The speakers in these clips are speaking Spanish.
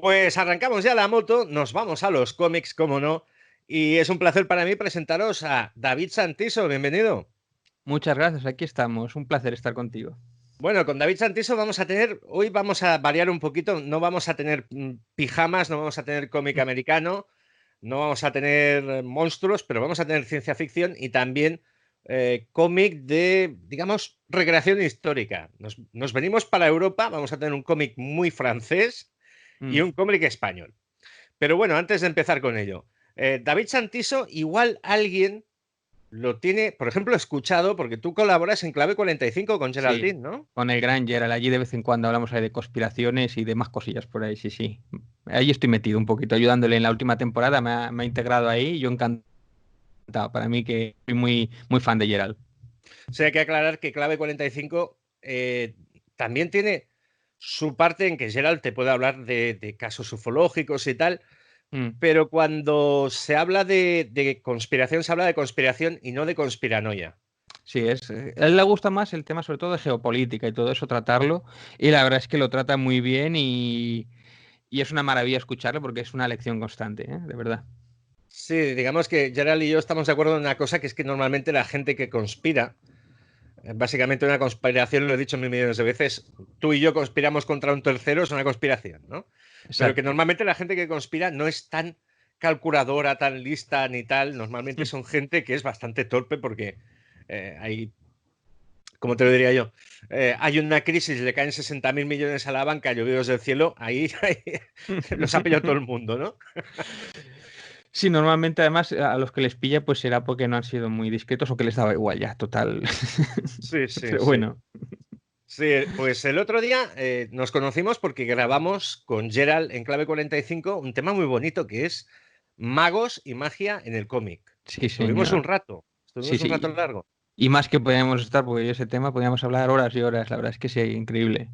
Pues arrancamos ya la moto, nos vamos a los cómics, como no, y es un placer para mí presentaros a David Santiso, bienvenido. Muchas gracias, aquí estamos. Un placer estar contigo. Bueno, con David Santiso hoy vamos a variar un poquito, no vamos a tener pijamas, no vamos a tener cómic americano, no vamos a tener monstruos, pero vamos a tener ciencia ficción y también cómic de, digamos, recreación histórica. Nos venimos para Europa, vamos a tener un cómic muy francés y Mm. un cómic español. Pero bueno, antes de empezar con ello, David Santiso, igual alguien lo tiene, por ejemplo, escuchado, porque tú colaboras en Clave 45 con Sí, Geraldine, ¿no? con el gran Gerald. Allí de vez en cuando hablamos ahí de conspiraciones y demás cosillas por ahí, sí, sí. Ahí estoy metido un poquito, ayudándole en la última temporada. Me ha integrado ahí y yo encantado. Para mí que soy muy fan de Gerald. O sea, hay que aclarar que Clave 45 también tiene su parte en que Gerald te puede hablar de casos ufológicos y tal, Mm. pero cuando se habla de conspiración, se habla de conspiración y no de conspiranoia. Sí, a él le gusta más el tema sobre todo de geopolítica y todo eso, tratarlo. Y la verdad es que lo trata muy bien y es una maravilla escucharlo porque es una lección constante, ¿eh? De verdad. Sí, digamos que Gerald y yo estamos de acuerdo en una cosa, que es que normalmente la gente que conspira, básicamente una conspiración, lo he dicho mil millones de veces, tú y yo conspiramos contra un tercero, es una conspiración, ¿no? Pero que Exacto. normalmente la gente que conspira no es tan calculadora, tan lista ni tal, normalmente son gente que es bastante torpe porque hay, ¿cómo te lo diría yo? Hay una crisis, le caen 60.000 millones a la banca, llovidos del cielo, ahí los ha pillado todo el mundo, ¿no? Sí, normalmente además a los que les pilla pues será porque no han sido muy discretos o que les daba igual ya, total. Sí, sí, Pero sí. bueno, Sí, pues el otro día nos conocimos porque grabamos con Gerald en Clave 45 un tema muy bonito que es magos y magia en el cómic. sí Estuvimos un señor. rato, Sí, estuvimos un rato sí. largo. Y más que podíamos estar, porque ese tema podíamos hablar horas y horas, la verdad es que sí, increíble.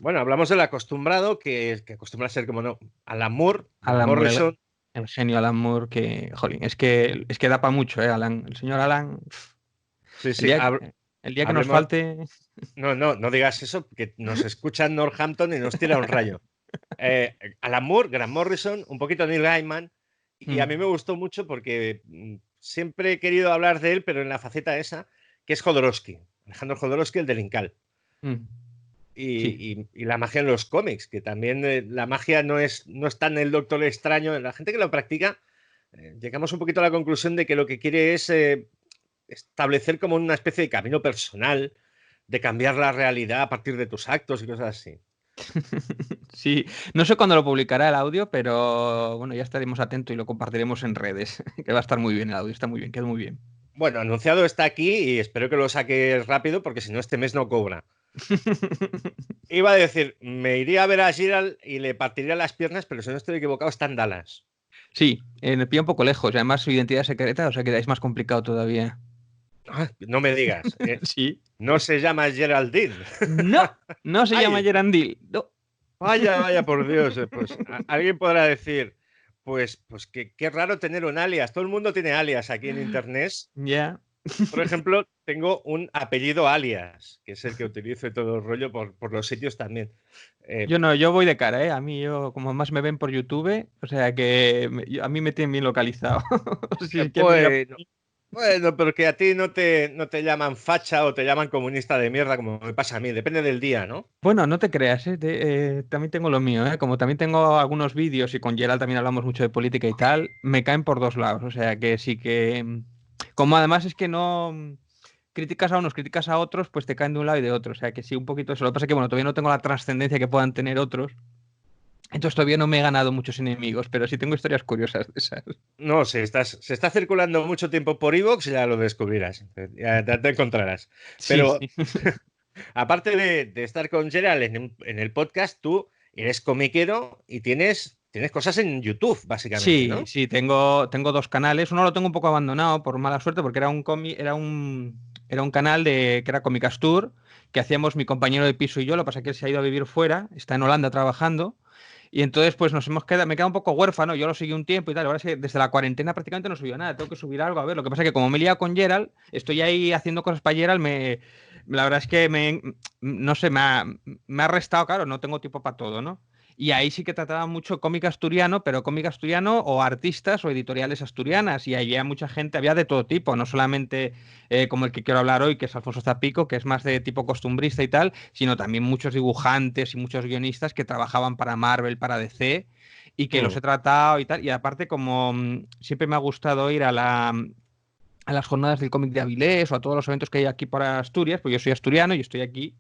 Bueno, hablamos del acostumbrado, que acostumbra a ser como no, Alan Moore, Grant Alan Moore, Morrison. el genio Alan Moore, que, jolín, es que da para mucho, Alan, el señor Alan, Sí, el sí, día, el día que nos hablemos. falte. No, no, no digas eso, que nos escucha en Northampton y nos tira un rayo. Alan Moore, Grant Morrison, un poquito Neil Gaiman, y a Mm, mí me gustó mucho porque siempre he querido hablar de él, pero en la faceta esa, que es Jodorowsky, Alejandro Jodorowsky, el del Incal, mm, sí. y la magia en los cómics, que también la magia no es tan el Doctor Extraño, la gente que lo practica, llegamos un poquito a la conclusión de que lo que quiere es establecer como una especie de camino personal, de cambiar la realidad a partir de tus actos y cosas así. Sí, no sé cuándo lo publicará el audio, pero bueno, ya estaremos atentos y lo compartiremos en redes, que va a estar muy bien el audio, está muy bien, queda muy bien. Bueno, anunciado está aquí y espero que lo saques rápido porque si no este mes no cobra. Iba a decir, me iría a ver a Giral y le partiría las piernas, pero si no estoy equivocado está en Dallas. Sí, me pilla un poco lejos, y además su identidad es secreta, o sea que es más complicado todavía. Ah, no me digas, Sí. no se llama Geraldine. No, no se llama Ay, Gerandil. No. vaya, vaya por Dios. Pues alguien podrá decir, pues qué raro tener un alias. Todo el mundo tiene alias aquí en internet. Ya. Por ejemplo, tengo un apellido alias, que es el que utilizo y todo el rollo por los sitios también. Eh, Yo no, yo voy de cara, ¿eh? A mí, yo, como más me ven por YouTube, o sea que a mí me tienen bien localizado. Si quieren ir a... bueno, bueno, pero que a ti no te llaman facha o te llaman comunista de mierda como me pasa a mí, depende del día, ¿no? Bueno, no te creas, ¿eh? También tengo lo mío, ¿eh? Como también tengo algunos vídeos y con Gerald también hablamos mucho de política y tal, me caen por dos lados, o sea que sí que... Como además es que no... criticas a unos, criticas a otros, pues te caen de un lado y de otro. O sea que sí, un poquito eso. Lo que pasa es que, bueno, todavía no tengo la trascendencia que puedan tener otros. Entonces todavía no me he ganado muchos enemigos, pero sí tengo historias curiosas de esas. No, si está circulando mucho tiempo por iVoox, ya lo descubrirás, ya te encontrarás. Sí, Pero sí. aparte de estar con Gerald en el podcast, tú eres comiquero y tienes cosas en YouTube, básicamente, Sí, ¿no? sí, tengo dos canales. Uno lo tengo un poco abandonado por mala suerte porque era un canal que era Comicastur, que hacíamos mi compañero de piso y yo. Lo que pasa es que él se ha ido a vivir fuera, está en Holanda trabajando. Y entonces, pues me queda un poco huérfano. Yo lo seguí un tiempo y tal. Ahora sí, desde la cuarentena prácticamente no subió nada. Tengo que subir algo. A ver, lo que pasa es que como me he liado con Gerald, estoy ahí haciendo cosas para Gerald. La verdad es que no sé, me ha restado, claro, no tengo tiempo para todo, ¿no? Y ahí sí que trataba mucho cómic asturiano, pero cómic asturiano o artistas o editoriales asturianas. Y había mucha gente, había de todo tipo, no solamente como el que quiero hablar hoy, que es Alfonso Zapico, que es más de tipo costumbrista y tal, sino también muchos dibujantes y muchos guionistas que trabajaban para Marvel, para DC, y que los he tratado y tal. Y aparte, como siempre me ha gustado ir a las jornadas del cómic de Avilés o a todos los eventos que hay aquí para Asturias, pues yo soy asturiano y estoy aquí.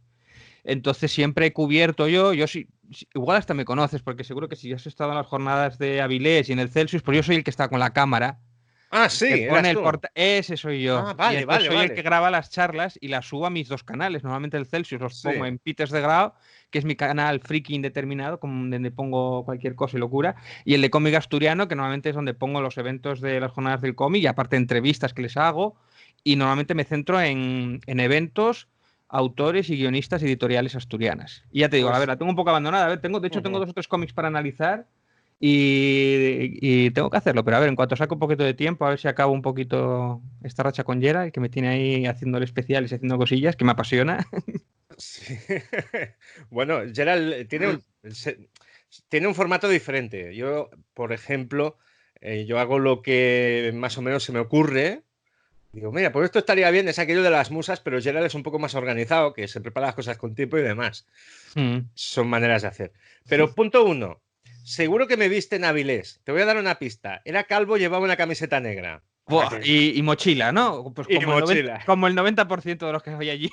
Entonces siempre he cubierto yo sí, igual hasta me conoces, porque seguro que si has estado en las jornadas de Avilés y en el Celsius, pues yo soy el que está con la cámara, Ah, el que sí, pone eras el tú. portal, ese soy yo. Ah, Y vale, entonces vale, soy el que vale. graba las charlas y las subo a mis dos canales. Normalmente el Celsius los pongo Sí. en Peters de Grau, que es mi canal friki indeterminado, como donde pongo cualquier cosa y locura, y el de cómic asturiano, que normalmente es donde pongo los eventos de las jornadas del cómic y aparte entrevistas que les hago. Y normalmente me centro en eventos, autores y guionistas editoriales asturianas. Y ya te digo, a ver, Pues. la tengo un poco abandonada. A ver, de hecho, tengo Ujú. 2 o 3 cómics para analizar y tengo que hacerlo. Pero a ver, en cuanto saco un poquito de tiempo, a ver si acabo un poquito esta racha con Gerald, que me tiene ahí haciéndole especiales y haciendo cosillas, que me apasiona. Sí. Bueno, Gerald tiene un formato diferente. Yo, por ejemplo, yo hago lo que más o menos se me ocurre. Digo, mira, pues esto estaría bien, es aquello de las musas, pero Gerald es un poco más organizado, que se prepara las cosas con tiempo y demás. Mm. Son maneras de hacer. Pero punto uno, seguro que me viste en Avilés. Te voy a dar una pista. Era calvo, llevaba una camiseta negra. Buah, y mochila, ¿no? Pues Y mochila. como el 90% de los que hay allí.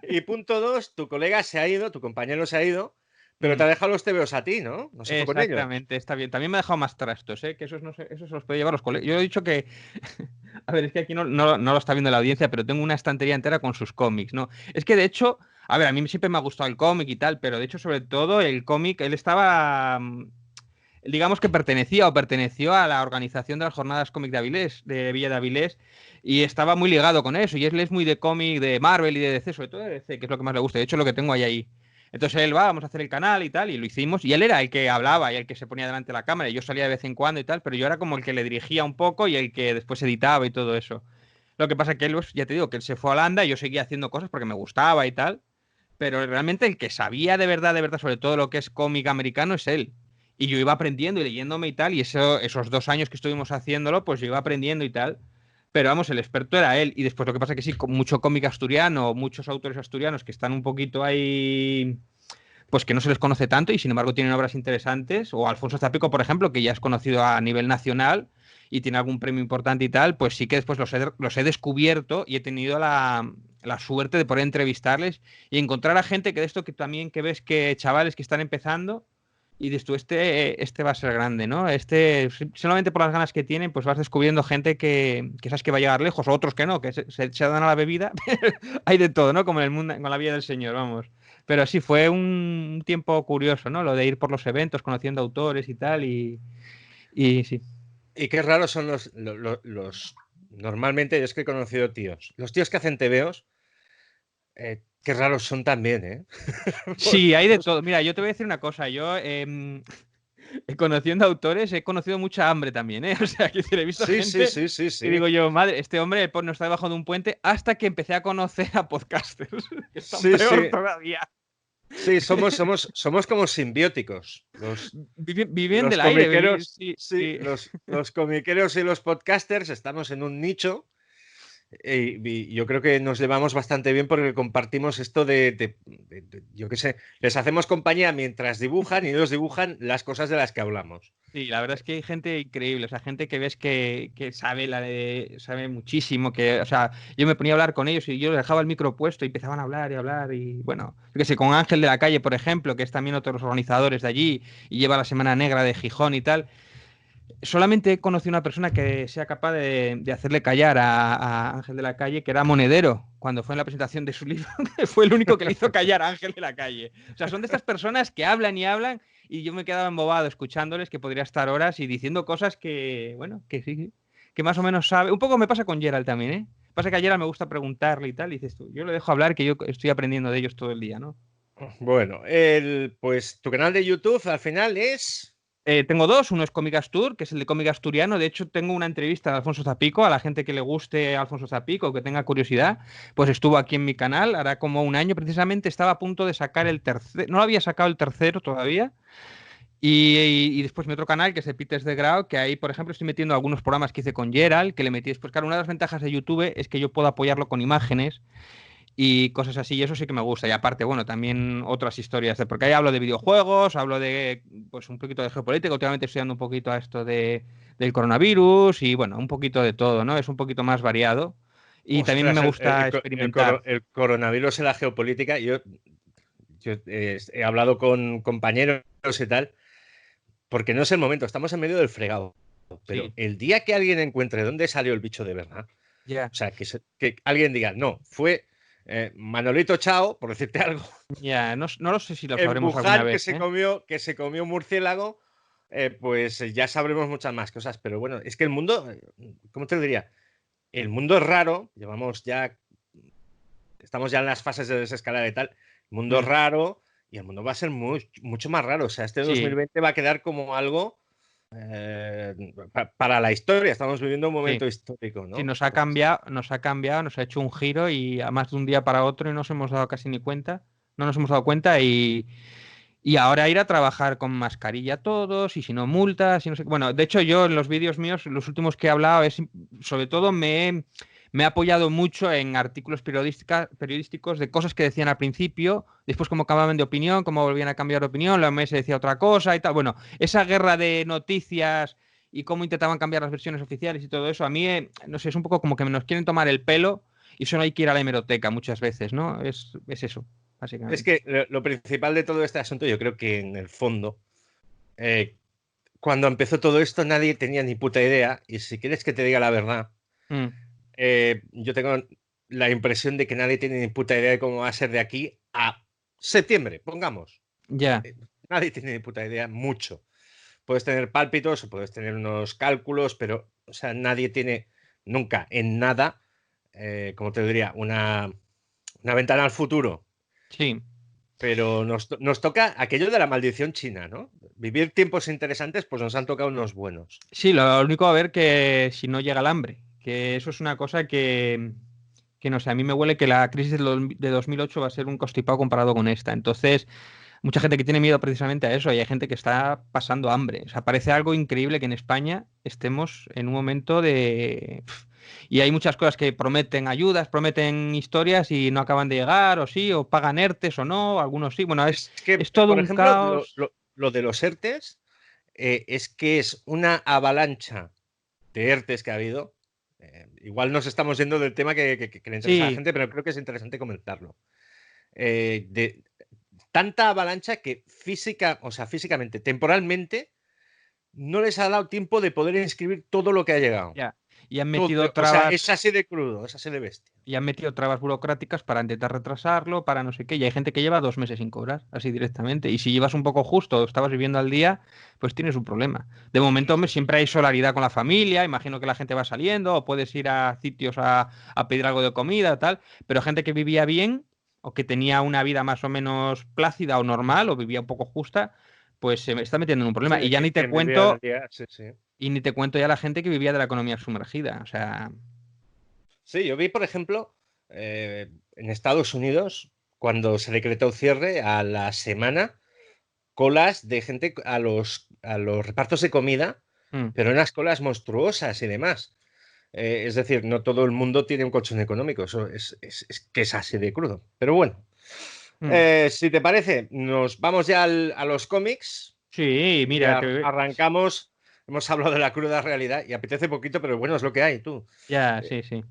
Y punto dos, tu colega se ha ido, tu compañero se ha ido, pero te Mm. ha dejado los tebeos a ti, ¿no? No se fue con ellos. Exactamente, está bien. También me ha dejado más trastos, ¿eh? Que esos, no sé, esos se los puede llevar los colegas. Yo he dicho que, a ver, es que aquí no lo está viendo la audiencia, pero tengo una estantería entera con sus cómics, ¿no? Es que de hecho, a ver, a mí siempre me ha gustado el cómic y tal, pero de hecho, sobre todo, el cómic, él estaba, digamos que perteneció a la organización de las jornadas cómic de Avilés, de Villa de Avilés, y estaba muy ligado con eso. Y él es muy de cómic de Marvel y de DC, sobre todo de DC, que es lo que más le gusta. De hecho, lo que tengo ahí. Entonces él va, vamos a hacer el canal y tal, y lo hicimos. Y él era el que hablaba y el que se ponía delante de la cámara. Y yo salía de vez en cuando y tal, pero yo era como el que le dirigía un poco y el que después editaba y todo eso. Lo que pasa es que él, pues, ya te digo, que él se fue a Holanda y yo seguía haciendo cosas porque me gustaba y tal. Pero realmente el que sabía de verdad, sobre todo lo que es cómic americano es él. Y yo iba aprendiendo y leyéndome y tal, y esos 2 años que estuvimos haciéndolo, pues yo iba aprendiendo y tal. Pero vamos, el experto era él. Y después lo que pasa es que sí, con mucho cómic asturiano, muchos autores asturianos que están un poquito ahí, pues que no se les conoce tanto y sin embargo tienen obras interesantes. O Alfonso Zapico, por ejemplo, que ya es conocido a nivel nacional y tiene algún premio importante y tal, pues sí que después los he descubierto y he tenido la suerte de poder entrevistarles y encontrar a gente que de esto que también que ves que chavales que están empezando y dices tú, este va a ser grande, ¿no? Solamente por las ganas que tienen, pues vas descubriendo gente que sabes que va a llegar lejos, o otros que no, que se dan a la bebida. Hay de todo, ¿no? Como en el mundo, con la vida del Señor, vamos. Pero sí, fue un tiempo curioso, ¿no? Lo de ir por los eventos, conociendo autores y tal, y sí. Y qué raros son normalmente, yo es que he conocido tíos. Los tíos que hacen tebeos, qué raros son también, ¿eh? Sí, hay de todo. Mira, yo te voy a decir una cosa. Yo, conociendo autores, he conocido mucha hambre también, ¿eh? O sea, que he visto Sí, sí, gente sí, sí, y sí. digo yo, madre, este hombre pues, no está debajo de un puente hasta que empecé a conocer a podcasters, que están Sí, peor sí. todavía. Sí, somos como simbióticos. Viven Los del aire, comiqueros, sí, sí, sí. los comiqueros y los podcasters estamos en un nicho. Y yo creo que nos llevamos bastante bien porque compartimos esto yo qué sé, les hacemos compañía mientras dibujan y ellos dibujan las cosas de las que hablamos. Sí, la verdad es que hay gente increíble, o sea, gente que ves que sabe, sabe muchísimo, que, o sea, yo me ponía a hablar con ellos y yo les dejaba el micro puesto y empezaban a hablar y hablar y, bueno, yo qué sé, con Ángel de la Calle, por ejemplo, que es también otro de los organizadores de allí y lleva la Semana Negra de Gijón y tal, solamente he conocido una persona que sea capaz de hacerle callar a Ángel de la Calle, que era Monedero, cuando fue en la presentación de su libro, que fue el único que le hizo callar a Ángel de la Calle. O sea, son de estas personas que hablan y hablan y yo me quedaba embobado escuchándoles, que podría estar horas y diciendo cosas que, bueno, que sí, que más o menos sabe. Un poco me pasa con Gerald también, ¿eh? Pasa que a Gerald me gusta preguntarle y tal, y dices tú, yo le dejo hablar que yo estoy aprendiendo de ellos todo el día, ¿no? Bueno, pues tu canal de YouTube al final es... Tengo dos, uno es Cómic Astur, que es el de cómic asturiano. De hecho, tengo una entrevista de Alfonso Zapico, a la gente que le guste Alfonso Zapico, que tenga curiosidad, pues estuvo aquí en mi canal, hará como un año precisamente, estaba a punto de sacar el tercero, no lo había sacado el tercero todavía, y después mi otro canal, que es el Peters de Grau, que ahí, por ejemplo, estoy metiendo algunos programas que hice con Gerald, que le metí después. Claro, una de las ventajas de YouTube es que yo puedo apoyarlo con imágenes y cosas así, y eso sí que me gusta. Y aparte, bueno, también otras historias, porque ahí hablo de videojuegos, hablo de, pues, un poquito de geopolítica, últimamente estoy dando un poquito a esto del coronavirus y, bueno, un poquito de todo, ¿no? Es un poquito más variado y también me Ostras, gusta experimentar. el coronavirus en la geopolítica. Yo he hablado con compañeros y tal, porque no es el momento, estamos en medio del fregado. Pero Sí, el día que alguien encuentre dónde salió el bicho de verdad, ya, o sea, que alguien diga, no, fue Manolito Chao, por decirte algo, ya, no, no lo sé si lo en sabremos alguna Wuhan vez, ¿eh? que se comió un murciélago, pues ya sabremos muchas más cosas. Pero bueno, es que el mundo, ¿cómo te lo diría? El mundo es raro, estamos ya en las fases de desescalada y tal. El mundo es Mm, raro y el mundo va a ser mucho más raro. O sea, este sí, 2020 va a quedar como algo para la historia. Estamos viviendo un sí. momento histórico, Sí, ¿no? nos ha cambiado, nos ha hecho un giro y a más de un día para otro y no nos hemos dado casi ni cuenta, no nos hemos dado cuenta y ahora ir a trabajar con mascarilla todos y si no multas y no sé. Bueno, de hecho yo en los vídeos míos, los últimos que he hablado, sobre todo me he apoyado mucho en artículos periodísticos de cosas que decían al principio, después cómo cambiaban de opinión, cómo volvían a cambiar de opinión, la OMS decía otra cosa y tal. Bueno, esa guerra de noticias y cómo intentaban cambiar las versiones oficiales y todo eso, a mí, no sé, es un poco como que nos quieren tomar el pelo y solo hay que ir a la hemeroteca muchas veces, ¿no? Es eso, Es básicamente. que lo principal de todo este asunto, yo creo que en el fondo, eh, cuando empezó todo esto, nadie tenía ni puta idea. Y si quieres que te diga la verdad, Mm, yo tengo la impresión de que nadie tiene ni puta idea de cómo va a ser de aquí a septiembre, pongamos. ya. Nadie tiene ni puta idea, mucho. Puedes tener pálpitos o puedes tener unos cálculos, pero, o sea, nadie tiene nunca en nada, como te diría, una ventana al futuro. Sí, Pero nos toca aquello de la maldición china, ¿no? Vivir tiempos interesantes, pues nos han tocado unos buenos. sí, lo único a ver que si no llega el hambre, que eso es una cosa que no sé, a mí me huele que la crisis de 2008 va a ser un costipado comparado con esta. Entonces, mucha gente que tiene miedo precisamente a eso y hay gente que está pasando hambre. O sea, parece algo increíble que en España estemos en un momento de... Y hay muchas cosas que prometen ayudas, prometen historias y no acaban de llegar, o sí, o pagan ERTES o no, algunos sí. Bueno, Es que, es todo por un ejemplo, caos. lo de los ERTES es que es una avalancha de ERTES que ha habido. Igual nos estamos yendo del tema que le interesa a la Sí, gente, pero creo que es interesante comentarlo. De tanta avalancha que o sea, físicamente, temporalmente, no les ha dado tiempo de poder inscribir todo lo que ha llegado. ya. Y han metido O sea, es trabas así de crudo, es así de bestia. y han metido trabas burocráticas para intentar retrasarlo, para no sé qué. Y hay gente que lleva 2 meses sin cobrar, así directamente. Y si llevas un poco justo o estabas viviendo al día, pues tienes un problema. De momento, hombre, siempre hay solidaridad con la familia. Imagino que la gente va saliendo o puedes ir a sitios a pedir algo de comida, tal. Pero gente que vivía bien o que tenía una vida más o menos plácida o normal o vivía un poco justa, pues se me está metiendo en un problema. Sí, Y ya ni te quien vivía al cuento, día, sí, sí. y ni te cuento ya la gente que vivía de la economía sumergida. O sea, Sí, yo vi, por ejemplo, en Estados Unidos, cuando se decretó cierre, a la semana, colas de gente a los repartos de comida, mm, pero unas colas monstruosas y demás. Es decir, no todo el mundo tiene un colchón económico, eso es que es así de crudo. Pero bueno, mm. si te parece, nos vamos ya a los cómics Sí, y mira, que arrancamos. Hemos hablado de la cruda realidad y apetece poquito, pero bueno, es lo que hay, tú. ya, Eh, sí, sí.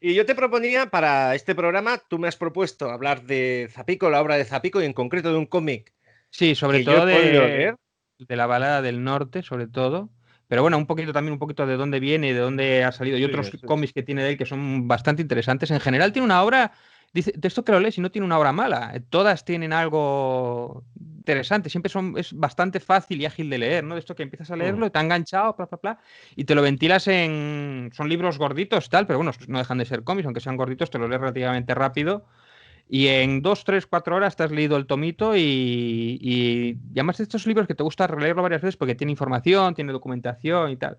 Y yo te proponía para este programa, tú me has propuesto hablar de Zapico, la obra de Zapico, y en concreto de un cómic Sí, sobre que yo he todo podido leer. de la balada del norte, sobre todo. Pero bueno, un poquito también, un poquito de dónde viene y de dónde ha salido. Y Sí, otros sí. cómics que tiene de él que son bastante interesantes. En general tiene una obra, dice, de esto que lo lees y no tiene una obra mala. Todas tienen algo interesante. Siempre es bastante fácil y ágil de leer, ¿no? De esto que empiezas a Mm. leerlo y te ha enganchado, bla, bla, bla, y te lo ventilas son libros gorditos, tal, pero bueno, no dejan de ser cómics, aunque sean gorditos, te lo lees relativamente rápido. Y en 2, 3, 4 horas te has leído el tomito y además de estos libros que te gusta releerlo varias veces porque tiene información, tiene documentación y tal.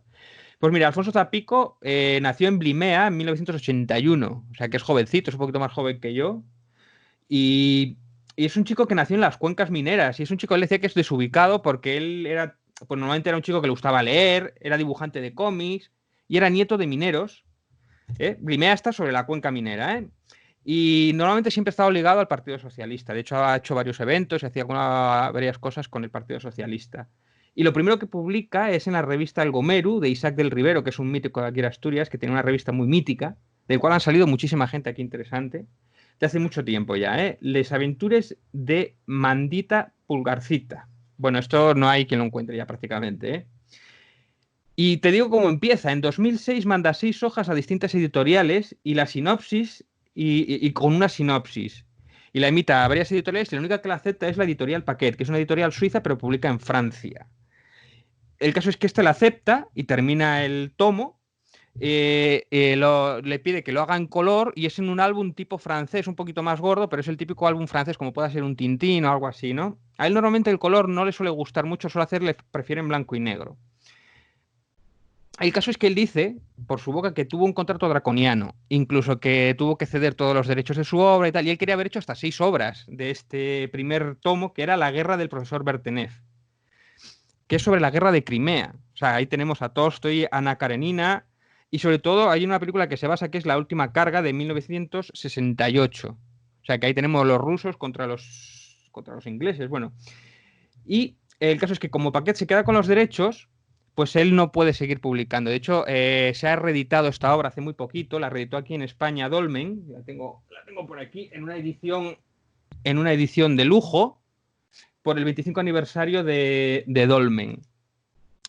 Pues mira, Alfonso Zapico nació en Blimea en 1981, o sea que es jovencito, es un poquito más joven que yo. Y, y es un chico que nació en las cuencas mineras. Y es un chico, él decía que es desubicado porque él era, pues normalmente era un chico que le gustaba leer, era dibujante de cómics y era nieto de mineros. Blimea está sobre la cuenca minera, ¿eh? Y normalmente siempre ha estado ligado al Partido Socialista. De hecho, ha hecho varios eventos y hacía varias cosas con el Partido Socialista. Y lo primero que publica es en la revista El Gomeru de Isaac del Rivero, que es un mítico de aquí de Asturias, que tiene una revista muy mítica, del cual han salido muchísima gente aquí interesante, de hace mucho tiempo ya, ¿eh? Les Aventures de Mandita Pulgarcita. Bueno, esto no hay quien lo encuentre ya prácticamente, ¿eh? Y te digo cómo empieza. En 2006 manda 6 hojas a distintas editoriales y la sinopsis, y con una sinopsis. Y la emita a varias editoriales y la única que la acepta es la editorial Paquet, que es una editorial suiza pero publica en Francia. El caso es que esta la acepta y termina el tomo. Le pide que lo haga en color y es en un álbum tipo francés, un poquito más gordo, pero es el típico álbum francés como pueda ser un Tintín o algo así, ¿no? A él normalmente el color no le suele gustar mucho, suele hacerle, prefiere en blanco y negro. El caso es que él dice, por su boca, que tuvo un contrato draconiano, incluso que tuvo que ceder todos los derechos de su obra y tal, y él quería haber hecho hasta 6 obras de este primer tomo, que era La guerra del profesor Bertenev, que es sobre la guerra de Crimea. O sea, ahí tenemos a Tolstoy, Ana Karenina, y sobre todo hay una película que se basa, que es La última carga de 1968. O sea, que ahí tenemos los rusos contra los ingleses, bueno. Y el caso es que como Paquet se queda con los derechos, pues él no puede seguir publicando. De hecho, se ha reeditado esta obra hace muy poquito, la reeditó aquí en España Dolmen, la tengo por aquí, en una edición de lujo, por el 25 aniversario de Dolmen.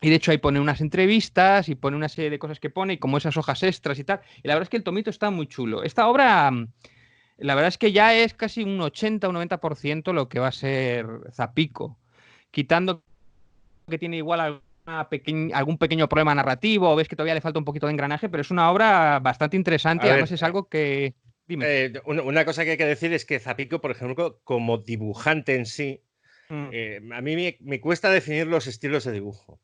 Y de hecho ahí pone unas entrevistas y pone una serie de cosas que pone, y como esas hojas extras y tal. Y la verdad es que el tomito está muy chulo. Esta obra, la verdad es que ya es casi un 80 o 90% lo que va a ser Zapico, quitando que tiene igual algún pequeño problema narrativo, o ves que todavía le falta un poquito de engranaje, pero es una obra bastante interesante A y ver, además es algo que... Dime. una cosa que hay que decir es que Zapico, por ejemplo, como dibujante en sí, Mm, a mí me cuesta definir los estilos de dibujo,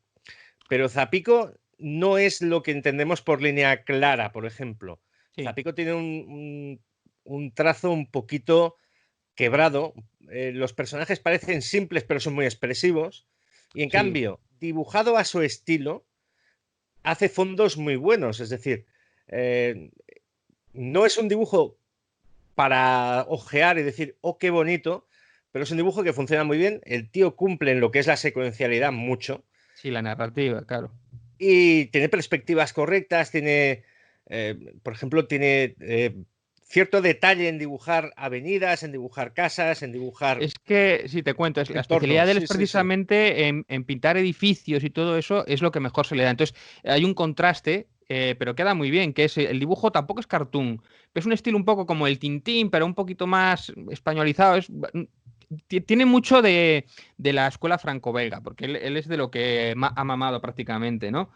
pero Zapico no es lo que entendemos por línea clara, por ejemplo. sí, Zapico tiene un trazo un poquito quebrado. Los personajes parecen simples, pero son muy expresivos. Y en sí. cambio, dibujado a su estilo, hace fondos muy buenos. Es decir, eh, no es un dibujo para ojear y decir, oh, qué bonito, pero es un dibujo que funciona muy bien. El tío cumple en lo que es la secuencialidad mucho Sí, la narrativa, claro. y tiene perspectivas correctas, por ejemplo, tiene cierto detalle en dibujar avenidas, en dibujar casas, en dibujar Es que, si te cuento, la especialidad entornos. de él es Sí, sí, sí. precisamente en pintar edificios y todo eso es lo que mejor se le da. Entonces, hay un contraste, pero queda muy bien, que es el dibujo tampoco es cartoon. Es un estilo un poco como el Tintín, pero un poquito más españolizado. Tiene mucho de la escuela franco-belga, porque él es de lo que ha mamado prácticamente, ¿no?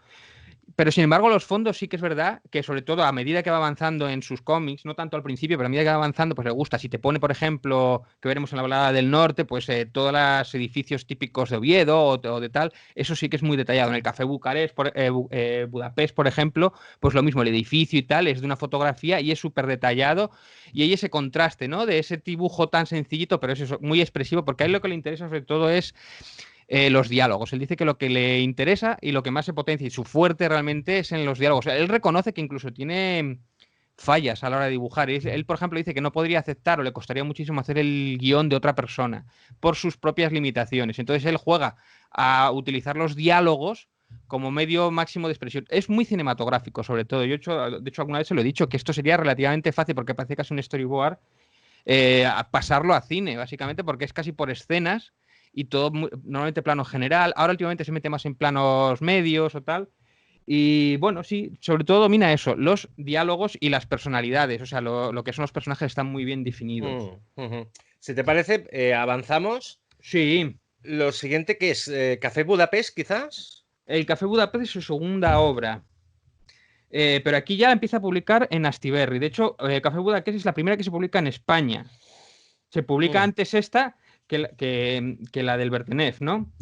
Pero sin embargo, los fondos sí que es verdad que, sobre todo a medida que va avanzando en sus cómics, no tanto al principio, pero a medida que va avanzando, pues le gusta. Si te pone, por ejemplo, que veremos en la balada del norte, pues todos los edificios típicos de Oviedo o de tal, eso sí que es muy detallado. En el Café Bucarest, Budapest, por ejemplo, pues lo mismo, el edificio y tal, es de una fotografía y es súper detallado. Y hay ese contraste, ¿no? De ese dibujo tan sencillito, pero es eso, muy expresivo, porque a él lo que le interesa sobre todo es los diálogos. Él dice que lo que le interesa y lo que más se potencia y su fuerte realmente es en los diálogos. Él reconoce que incluso tiene fallas a la hora de dibujar. Él, por ejemplo, dice que no podría aceptar o le costaría muchísimo hacer el guión de otra persona por sus propias limitaciones. Entonces él juega a utilizar los diálogos como medio máximo de expresión. Es muy cinematográfico, sobre todo. De hecho, alguna vez se lo he dicho, que esto sería relativamente fácil porque parece casi un storyboard a pasarlo a cine, básicamente, porque es casi por escenas y todo normalmente plano general. Ahora últimamente se mete más en planos medios o tal. Y bueno, sí, sobre todo domina eso, los diálogos y las personalidades. O sea, lo que son los personajes están muy bien definidos. Ujú. Si te parece, avanzamos. Sí, Lo siguiente que es Café Budapest, quizás. el Café Budapest es su segunda obra. Pero aquí ya la empieza a publicar en Astiberri. De hecho, Café Budapest es la primera que se publica en España. Se publica antes esta que la del Bertenef, ¿no?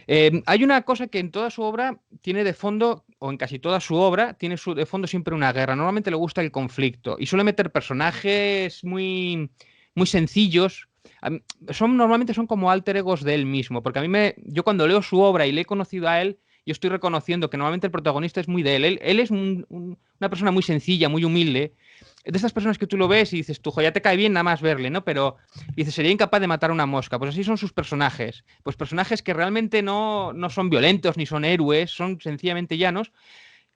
Hay una cosa que en toda su obra tiene de fondo, o en casi toda su obra, tiene de fondo siempre una guerra. Normalmente le gusta el conflicto y suele meter personajes muy, muy sencillos. Normalmente son como alter egos de él mismo, porque yo cuando leo su obra y le he conocido a él, yo estoy reconociendo que normalmente el protagonista es muy de él. Él es una persona muy sencilla, muy humilde. De estas personas que tú lo ves y dices, tú, ya te cae bien nada más verle, ¿no? Pero dices, sería incapaz de matar una mosca. Pues así son sus personajes. Pues personajes que realmente no son violentos ni son héroes, son sencillamente llanos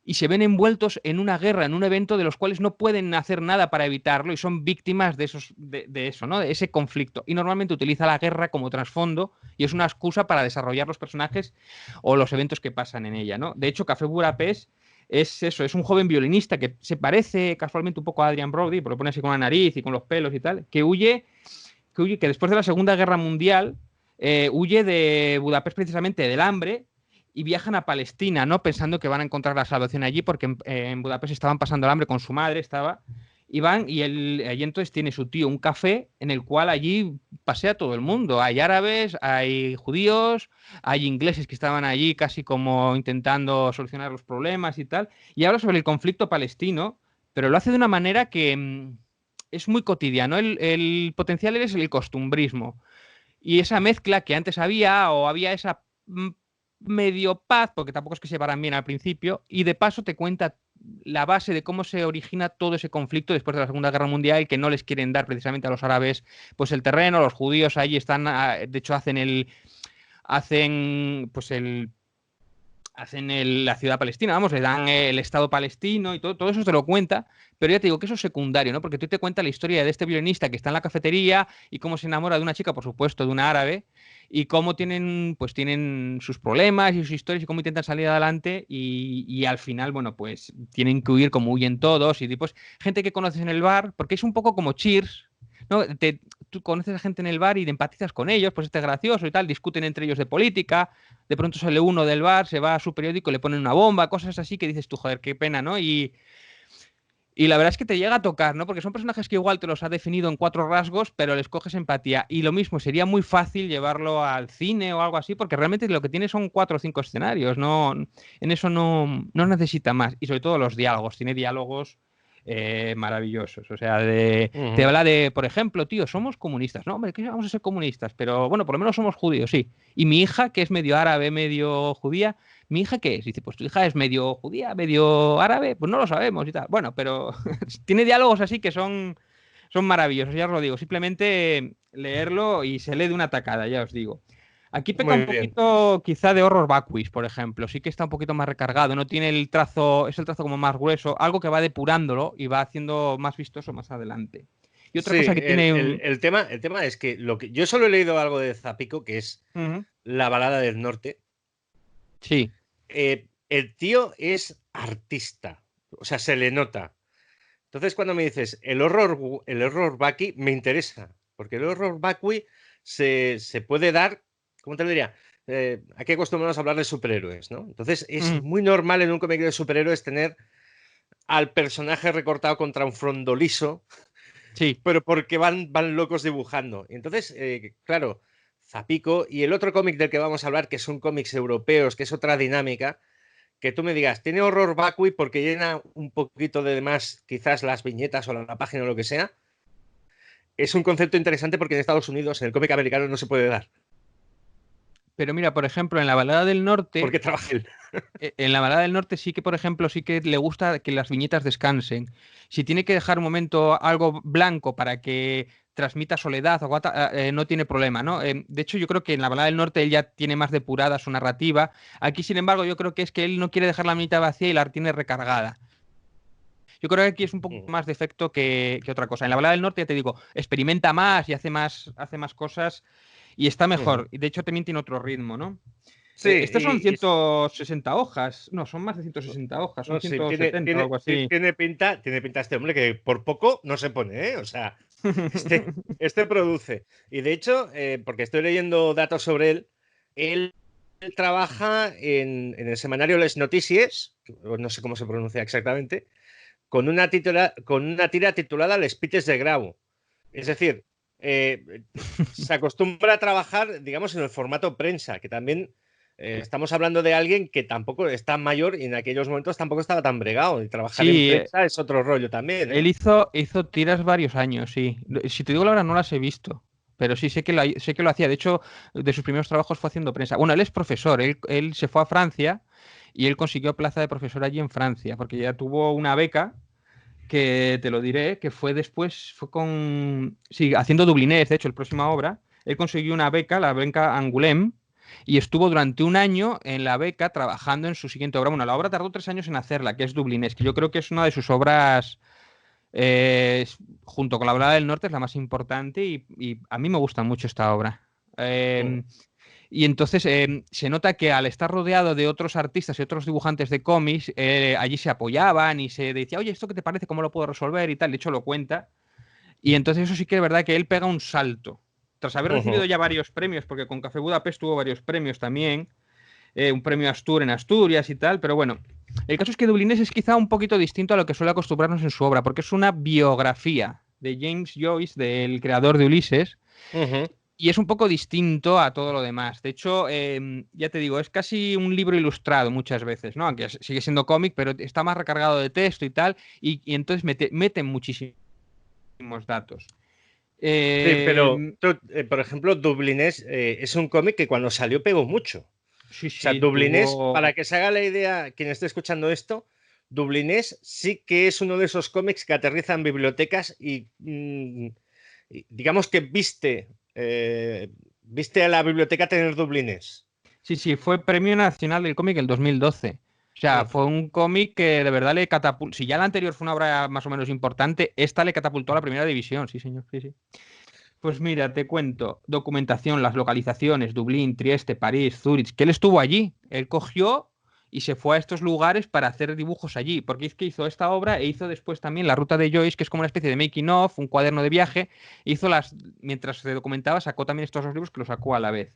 y se ven envueltos en una guerra, en un evento de los cuales no pueden hacer nada para evitarlo y son víctimas de eso, ¿no? De ese conflicto. Y normalmente utiliza la guerra como trasfondo y es una excusa para desarrollar los personajes o los eventos que pasan en ella, ¿no? De hecho, Café Budapest es eso, es un joven violinista que se parece casualmente un poco a Adrian Brody, porque lo pone así con la nariz y con los pelos y tal, que después de la Segunda Guerra Mundial huye de Budapest precisamente del hambre y viajan a Palestina, ¿no? Pensando que van a encontrar la salvación allí, porque en Budapest estaban pasando el hambre con su madre, y van, y allí entonces tiene su tío un café en el cual allí pasea todo el mundo. Hay árabes, hay judíos, hay ingleses que estaban allí casi como intentando solucionar los problemas y tal. Y habla sobre el conflicto palestino, pero lo hace de una manera que es muy cotidiano. El potencial es el costumbrismo. Y esa mezcla que antes había, o había esa medio paz, porque tampoco es que se paran bien al principio, y de paso te cuenta la base de cómo se origina todo ese conflicto después de la Segunda Guerra Mundial, que no les quieren dar precisamente a los árabes pues el terreno, los judíos ahí están, de hecho hacen la ciudad palestina, vamos, le dan el Estado palestino y todo eso te lo cuenta, pero ya te digo que eso es secundario, ¿no? Porque tú te cuentas la historia de este violinista que está en la cafetería y cómo se enamora de una chica, por supuesto, de una árabe, y cómo tienen sus problemas y sus historias y cómo intentan salir adelante y al final, bueno, pues tienen que huir como huyen todos y pues gente que conoces en el bar, porque es un poco como Cheers, ¿no? Tú conoces a gente en el bar y te empatizas con ellos, pues este es gracioso y tal, discuten entre ellos de política, de pronto sale uno del bar, se va a su periódico, le ponen una bomba, cosas así que dices tú, joder, qué pena, ¿no? Y la verdad es que te llega a tocar, ¿no? Porque son personajes que igual te los ha definido en 4 rasgos, pero les coges empatía. Y lo mismo, sería muy fácil llevarlo al cine o algo así, porque realmente lo que tiene son 4 o 5 escenarios, ¿no? En eso no necesita más. Y sobre todo los diálogos, tiene diálogos maravillosos. O sea, te habla de, por ejemplo, tío, somos comunistas. No, hombre, ¿qué vamos a ser comunistas? Pero bueno, por lo menos somos judíos, sí. Y mi hija, que es medio árabe, medio judía, ¿mi hija qué es? Dice, pues tu hija es medio judía, medio árabe, pues no lo sabemos y tal. Bueno, pero tiene diálogos así que son maravillosos, ya os lo digo. Simplemente leerlo y se lee de una tacada, ya os digo. Aquí peca un Muy bien. poquito quizá de horror vacui, por ejemplo. Sí que está un poquito más recargado, no tiene el trazo, es el trazo como más grueso, algo que va depurándolo y va haciendo más vistoso más adelante. Y otra Sí, cosa que tiene el tema es que yo solo he leído algo de Zapico, que es Ujú. La balada del norte. Sí. El tío es artista, o sea, se le nota. Entonces, cuando me dices el horror vacui, me interesa, porque el horror vacui se puede dar, ¿cómo te lo diría? Aquí acostumbramos a hablar de superhéroes, ¿no? Entonces, es Ujú. muy normal en un cómic de superhéroes tener al personaje recortado contra un fondo liso, Sí. pero porque van locos dibujando. Entonces, claro, Zapico y el otro cómic del que vamos a hablar, que son cómics europeos, que es otra dinámica, que tú me digas, tiene horror vacui porque llena un poquito de más, quizás las viñetas o la página o lo que sea. Es un concepto interesante porque en Estados Unidos, en el cómic americano, no se puede dar, Pero mira, por ejemplo, en la Balada del Norte. porque trabaja él. En la Balada del Norte sí que, por ejemplo, sí que le gusta que las viñetas descansen. Si tiene que dejar un momento algo blanco para que transmita soledad o no tiene problema, ¿no? De hecho, yo creo que en la Balada del Norte él ya tiene más depurada su narrativa. Aquí, sin embargo, yo creo que es que él no quiere dejar la viñeta vacía y la tiene recargada. Yo creo que aquí es un poco más de efecto que otra cosa. En la Balada del Norte, ya te digo, experimenta más y hace más cosas y está mejor. Y de hecho también tiene otro ritmo, ¿no? Sí, Estas son 160 hojas. No, son más de 160 hojas, son no, sí, tiene, 170 o tiene, algo así. tiene pinta este hombre que por poco no se pone, ¿eh? O sea, este produce. Y de hecho, porque estoy leyendo datos sobre él trabaja en el semanario Les Notícies, no sé cómo se pronuncia exactamente, con una tira titulada Les Pites de Grau. Es decir, eh, se acostumbra a trabajar, digamos, en el formato prensa, que también estamos hablando de alguien que tampoco es tan mayor y en aquellos momentos tampoco estaba tan bregado. Y trabajar en Sí, prensa es otro rollo también, él ¿eh? hizo tiras varios años, sí. Si te digo la verdad, no las he visto. Pero sí sé que lo hacía. De hecho, de sus primeros trabajos fue haciendo prensa. Bueno, él es profesor. Él se fue a Francia y él consiguió plaza de profesor allí en Francia, porque ya tuvo una beca que te lo diré, que fue después, fue con, sí, haciendo Dublinés, de hecho, el próxima obra, él consiguió una beca, la beca Angoulême, y estuvo durante un año en la beca trabajando en su siguiente obra. Bueno, la obra tardó 3 años en hacerla, que es Dublinés, que yo creo que es una de sus obras, junto con la Balada del Norte, es la más importante y a mí me gusta mucho esta obra. Mm. Eh, y entonces se nota que al estar rodeado de otros artistas y otros dibujantes de cómics, allí se apoyaban y se decía, oye, ¿esto qué te parece? ¿Cómo lo puedo resolver? Y tal. De hecho, lo cuenta. Y entonces eso sí que es verdad que él pega un salto. Tras haber Ujú. recibido ya varios premios, porque con Café Budapest tuvo varios premios también, un premio Astur en Asturias y tal, pero bueno, el caso es que Dublinés es quizá un poquito distinto a lo que suele acostumbrarnos en su obra, porque es una biografía de James Joyce, del creador de Ulises, Ujú. y es un poco distinto a todo lo demás. De hecho, ya te digo, es casi un libro ilustrado muchas veces, ¿no? Aunque sigue siendo cómic, pero está más recargado de texto y tal, y entonces meten muchísimos datos. Sí, pero Eh, tú, por ejemplo, Dublinés es un cómic que cuando salió pegó mucho. O sí, sea, sí, Dublinés, para tuvo... que se haga la idea quien esté escuchando esto, Dublinés sí que es uno de esos cómics que aterriza en bibliotecas y digamos que viste a la biblioteca tener Dublinés. Sí, sí, fue Premio Nacional del Cómic el 2012. O sea, Ujú. fue un cómic que de verdad le catapultó. Si ya la anterior fue una obra más o menos importante, esta le catapultó a la primera división, sí, señor, sí, sí. Pues mira, te cuento, documentación, las localizaciones, Dublín, Trieste, París, Zúrich, que él estuvo allí, él cogió y se fue a estos lugares para hacer dibujos allí, porque es que hizo esta obra e hizo después también La Ruta de Joyce, que es como una especie de making of, un cuaderno de viaje, hizo mientras se documentaba, sacó también estos dos libros que los sacó a la vez.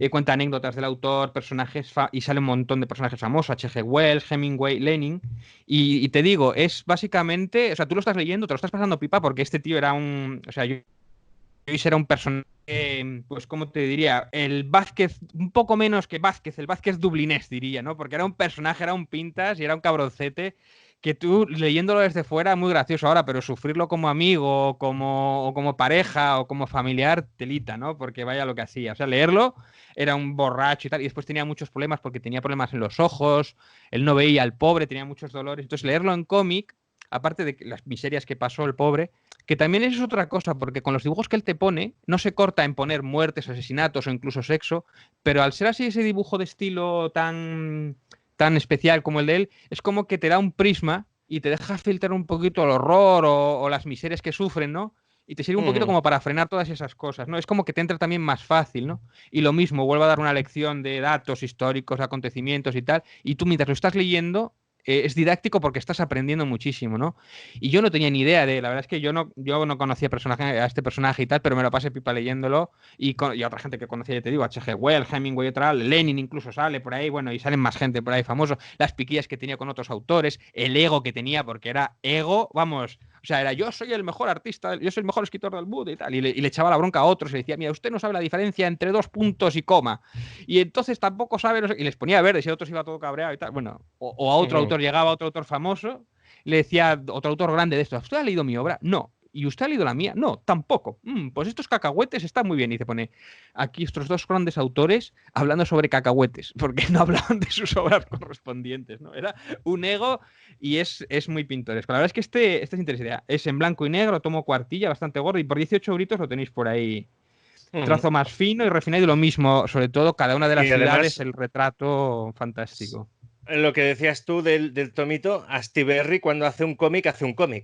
Cuenta anécdotas del autor, personajes, y sale un montón de personajes famosos, H.G. Wells, Hemingway, Lenin, y te digo, es básicamente, o sea, tú lo estás leyendo, te lo estás pasando pipa porque este tío era un, o sea, Luis era un personaje, pues, ¿cómo te diría? El Vázquez, un poco menos que Vázquez, el Vázquez dublinés, diría, ¿no? Porque era un personaje, era un pintas y era un cabroncete que tú, leyéndolo desde fuera, muy gracioso ahora, pero sufrirlo como amigo, o como pareja, o como familiar, telita, ¿no? Porque vaya lo que hacía. O sea, leerlo era un borracho y tal, y después tenía muchos problemas porque tenía problemas en los ojos, él no veía al pobre, tenía muchos dolores. Entonces, leerlo en cómic, aparte de las miserias que pasó el pobre, que también es otra cosa, porque con los dibujos que él te pone, no se corta en poner muertes, asesinatos o incluso sexo, pero al ser así ese dibujo de estilo tan especial como el de él, es como que te da un prisma y te deja filtrar un poquito el horror o las miserias que sufren, ¿no? Y te sirve un poquito Ujú. como para frenar todas esas cosas, ¿no? Es como que te entra también más fácil, ¿no? Y lo mismo, vuelvo a dar una lección de datos históricos, acontecimientos y tal, y tú mientras lo estás leyendo, es didáctico porque estás aprendiendo muchísimo, ¿no? Y yo no tenía ni idea la verdad es que yo no conocía a este personaje y tal, pero me lo pasé pipa leyéndolo y a otra gente que conocía, ya te digo, H.G. Wells, Hemingway y tal, Lenin incluso sale por ahí, bueno, y salen más gente por ahí famoso, las piquillas que tenía con otros autores, el ego que tenía, porque era ego, vamos, o sea, era yo soy el mejor artista, yo soy el mejor escritor del mundo y tal, y le echaba la bronca a otros y le decía, mira, usted no sabe la diferencia entre dos puntos y coma, y entonces tampoco sabe, no sé, y les ponía verdes y a otros iba todo cabreado y tal, bueno, o a otro Ujú. autor, llegaba otro autor famoso, le decía otro autor grande de esto, ¿usted ha leído mi obra? No. ¿Y usted ha leído la mía? No, tampoco. Pues estos cacahuetes están muy bien. Y se pone aquí estos dos grandes autores hablando sobre cacahuetes, porque no hablaban de sus obras correspondientes, ¿no? Era un ego y es muy pintoresco. La verdad es que este es interesante. Es en blanco y negro, tomo cuartilla, bastante gordo, y por 18 euritos lo tenéis por ahí. Ujú. Trazo más fino y refinado y lo mismo, sobre todo cada una de las Y ciudades, además, el retrato fantástico. lo que decías tú del tomito, Astiberri cuando hace un cómic,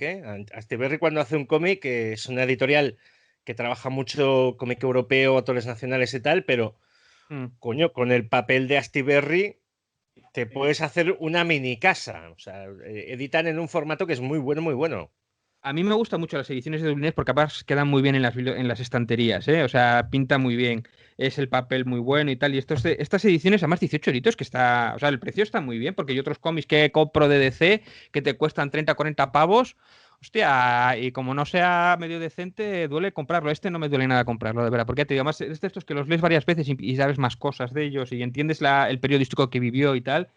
¿eh? Astiberri cuando hace un cómic, es una editorial que trabaja mucho cómic europeo, autores nacionales y tal, pero Mm. coño, con el papel de Astiberri te puedes hacer una mini casa. O sea, editan en un formato que es muy bueno, muy bueno. A mí me gustan mucho las ediciones de Dublinés porque además quedan muy bien en las estanterías, ¿eh? O sea, pinta muy bien. Es el papel muy bueno y tal. Y estas ediciones, además 18 euritos, que está. O sea, el precio está muy bien porque hay otros cómics que compro de DC que te cuestan 30 40 pavos. hostia, y como no sea medio decente, duele comprarlo. Este no me duele nada comprarlo, de verdad, porque ya te digo, además es de estos que los lees varias veces y sabes más cosas de ellos y entiendes el periodístico que vivió y tal.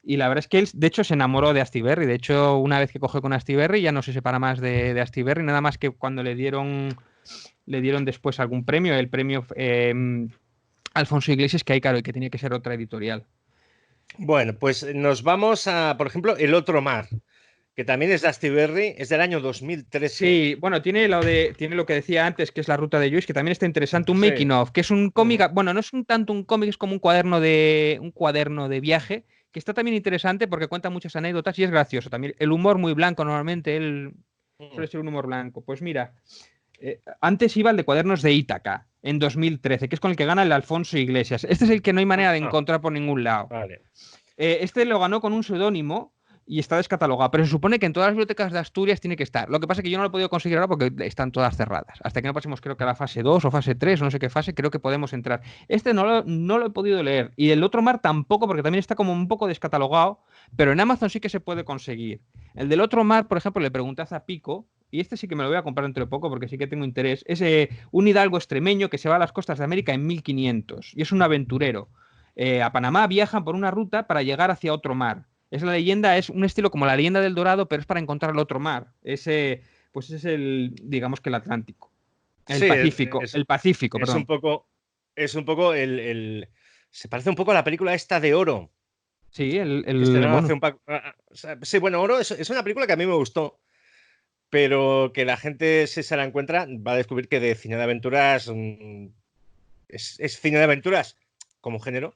Y la verdad es que él, de hecho, se enamoró de Astiberri. De hecho, una vez que cogió con Astiberri, ya no se separa más de Astiberri, nada más que cuando le dieron después algún premio, el premio Alfonso Iglesias, que hay, claro, y que tenía que ser otra editorial. Bueno, pues nos vamos a, por ejemplo, El otro mar, que también es de Astiberri, es del año 2013. Sí, bueno, tiene lo que decía antes, que es la ruta de Joyce, que también está interesante, un Sí. making of, que es un cómic, bueno, no es tanto un cómic, es como un cuaderno de viaje, que está también interesante porque cuenta muchas anécdotas y es gracioso también. El humor muy blanco, normalmente él suele ser un humor blanco. Pues mira, antes iba el de cuadernos de Ítaca, en 2013, que es con el que gana el Alfonso Iglesias. Este es el que no hay manera de encontrar por ningún lado. Vale. Este lo ganó con un seudónimo y está descatalogado, pero se supone que en todas las bibliotecas de Asturias tiene que estar. Lo que pasa es que yo no lo he podido conseguir ahora porque están todas cerradas. Hasta que no pasemos, creo que a la fase 2 o fase 3 o no sé qué fase, creo que podemos entrar. Este no lo he podido leer. Y el otro mar tampoco, porque también está como un poco descatalogado, pero en Amazon sí que se puede conseguir. El del otro mar, por ejemplo, le pregunté a Zapico, y este sí que me lo voy a comprar dentro de poco porque sí que tengo interés. Es un hidalgo extremeño que se va a las costas de América en 1500 y es un aventurero. A Panamá viajan por una ruta para llegar hacia otro mar. Es la leyenda, es un estilo como la leyenda del Dorado, pero es para encontrar el otro mar. Pues es digamos que el Atlántico. Sí, El Pacífico, es un perdón. poco, se parece un poco a la película esta de Oro, Sí, que estrenaron hace bueno, un par. O sea, sí, bueno, Oro es una película que a mí me gustó, pero que la gente, si se la encuentra, va a descubrir que de cine de aventuras es cine de aventuras como género,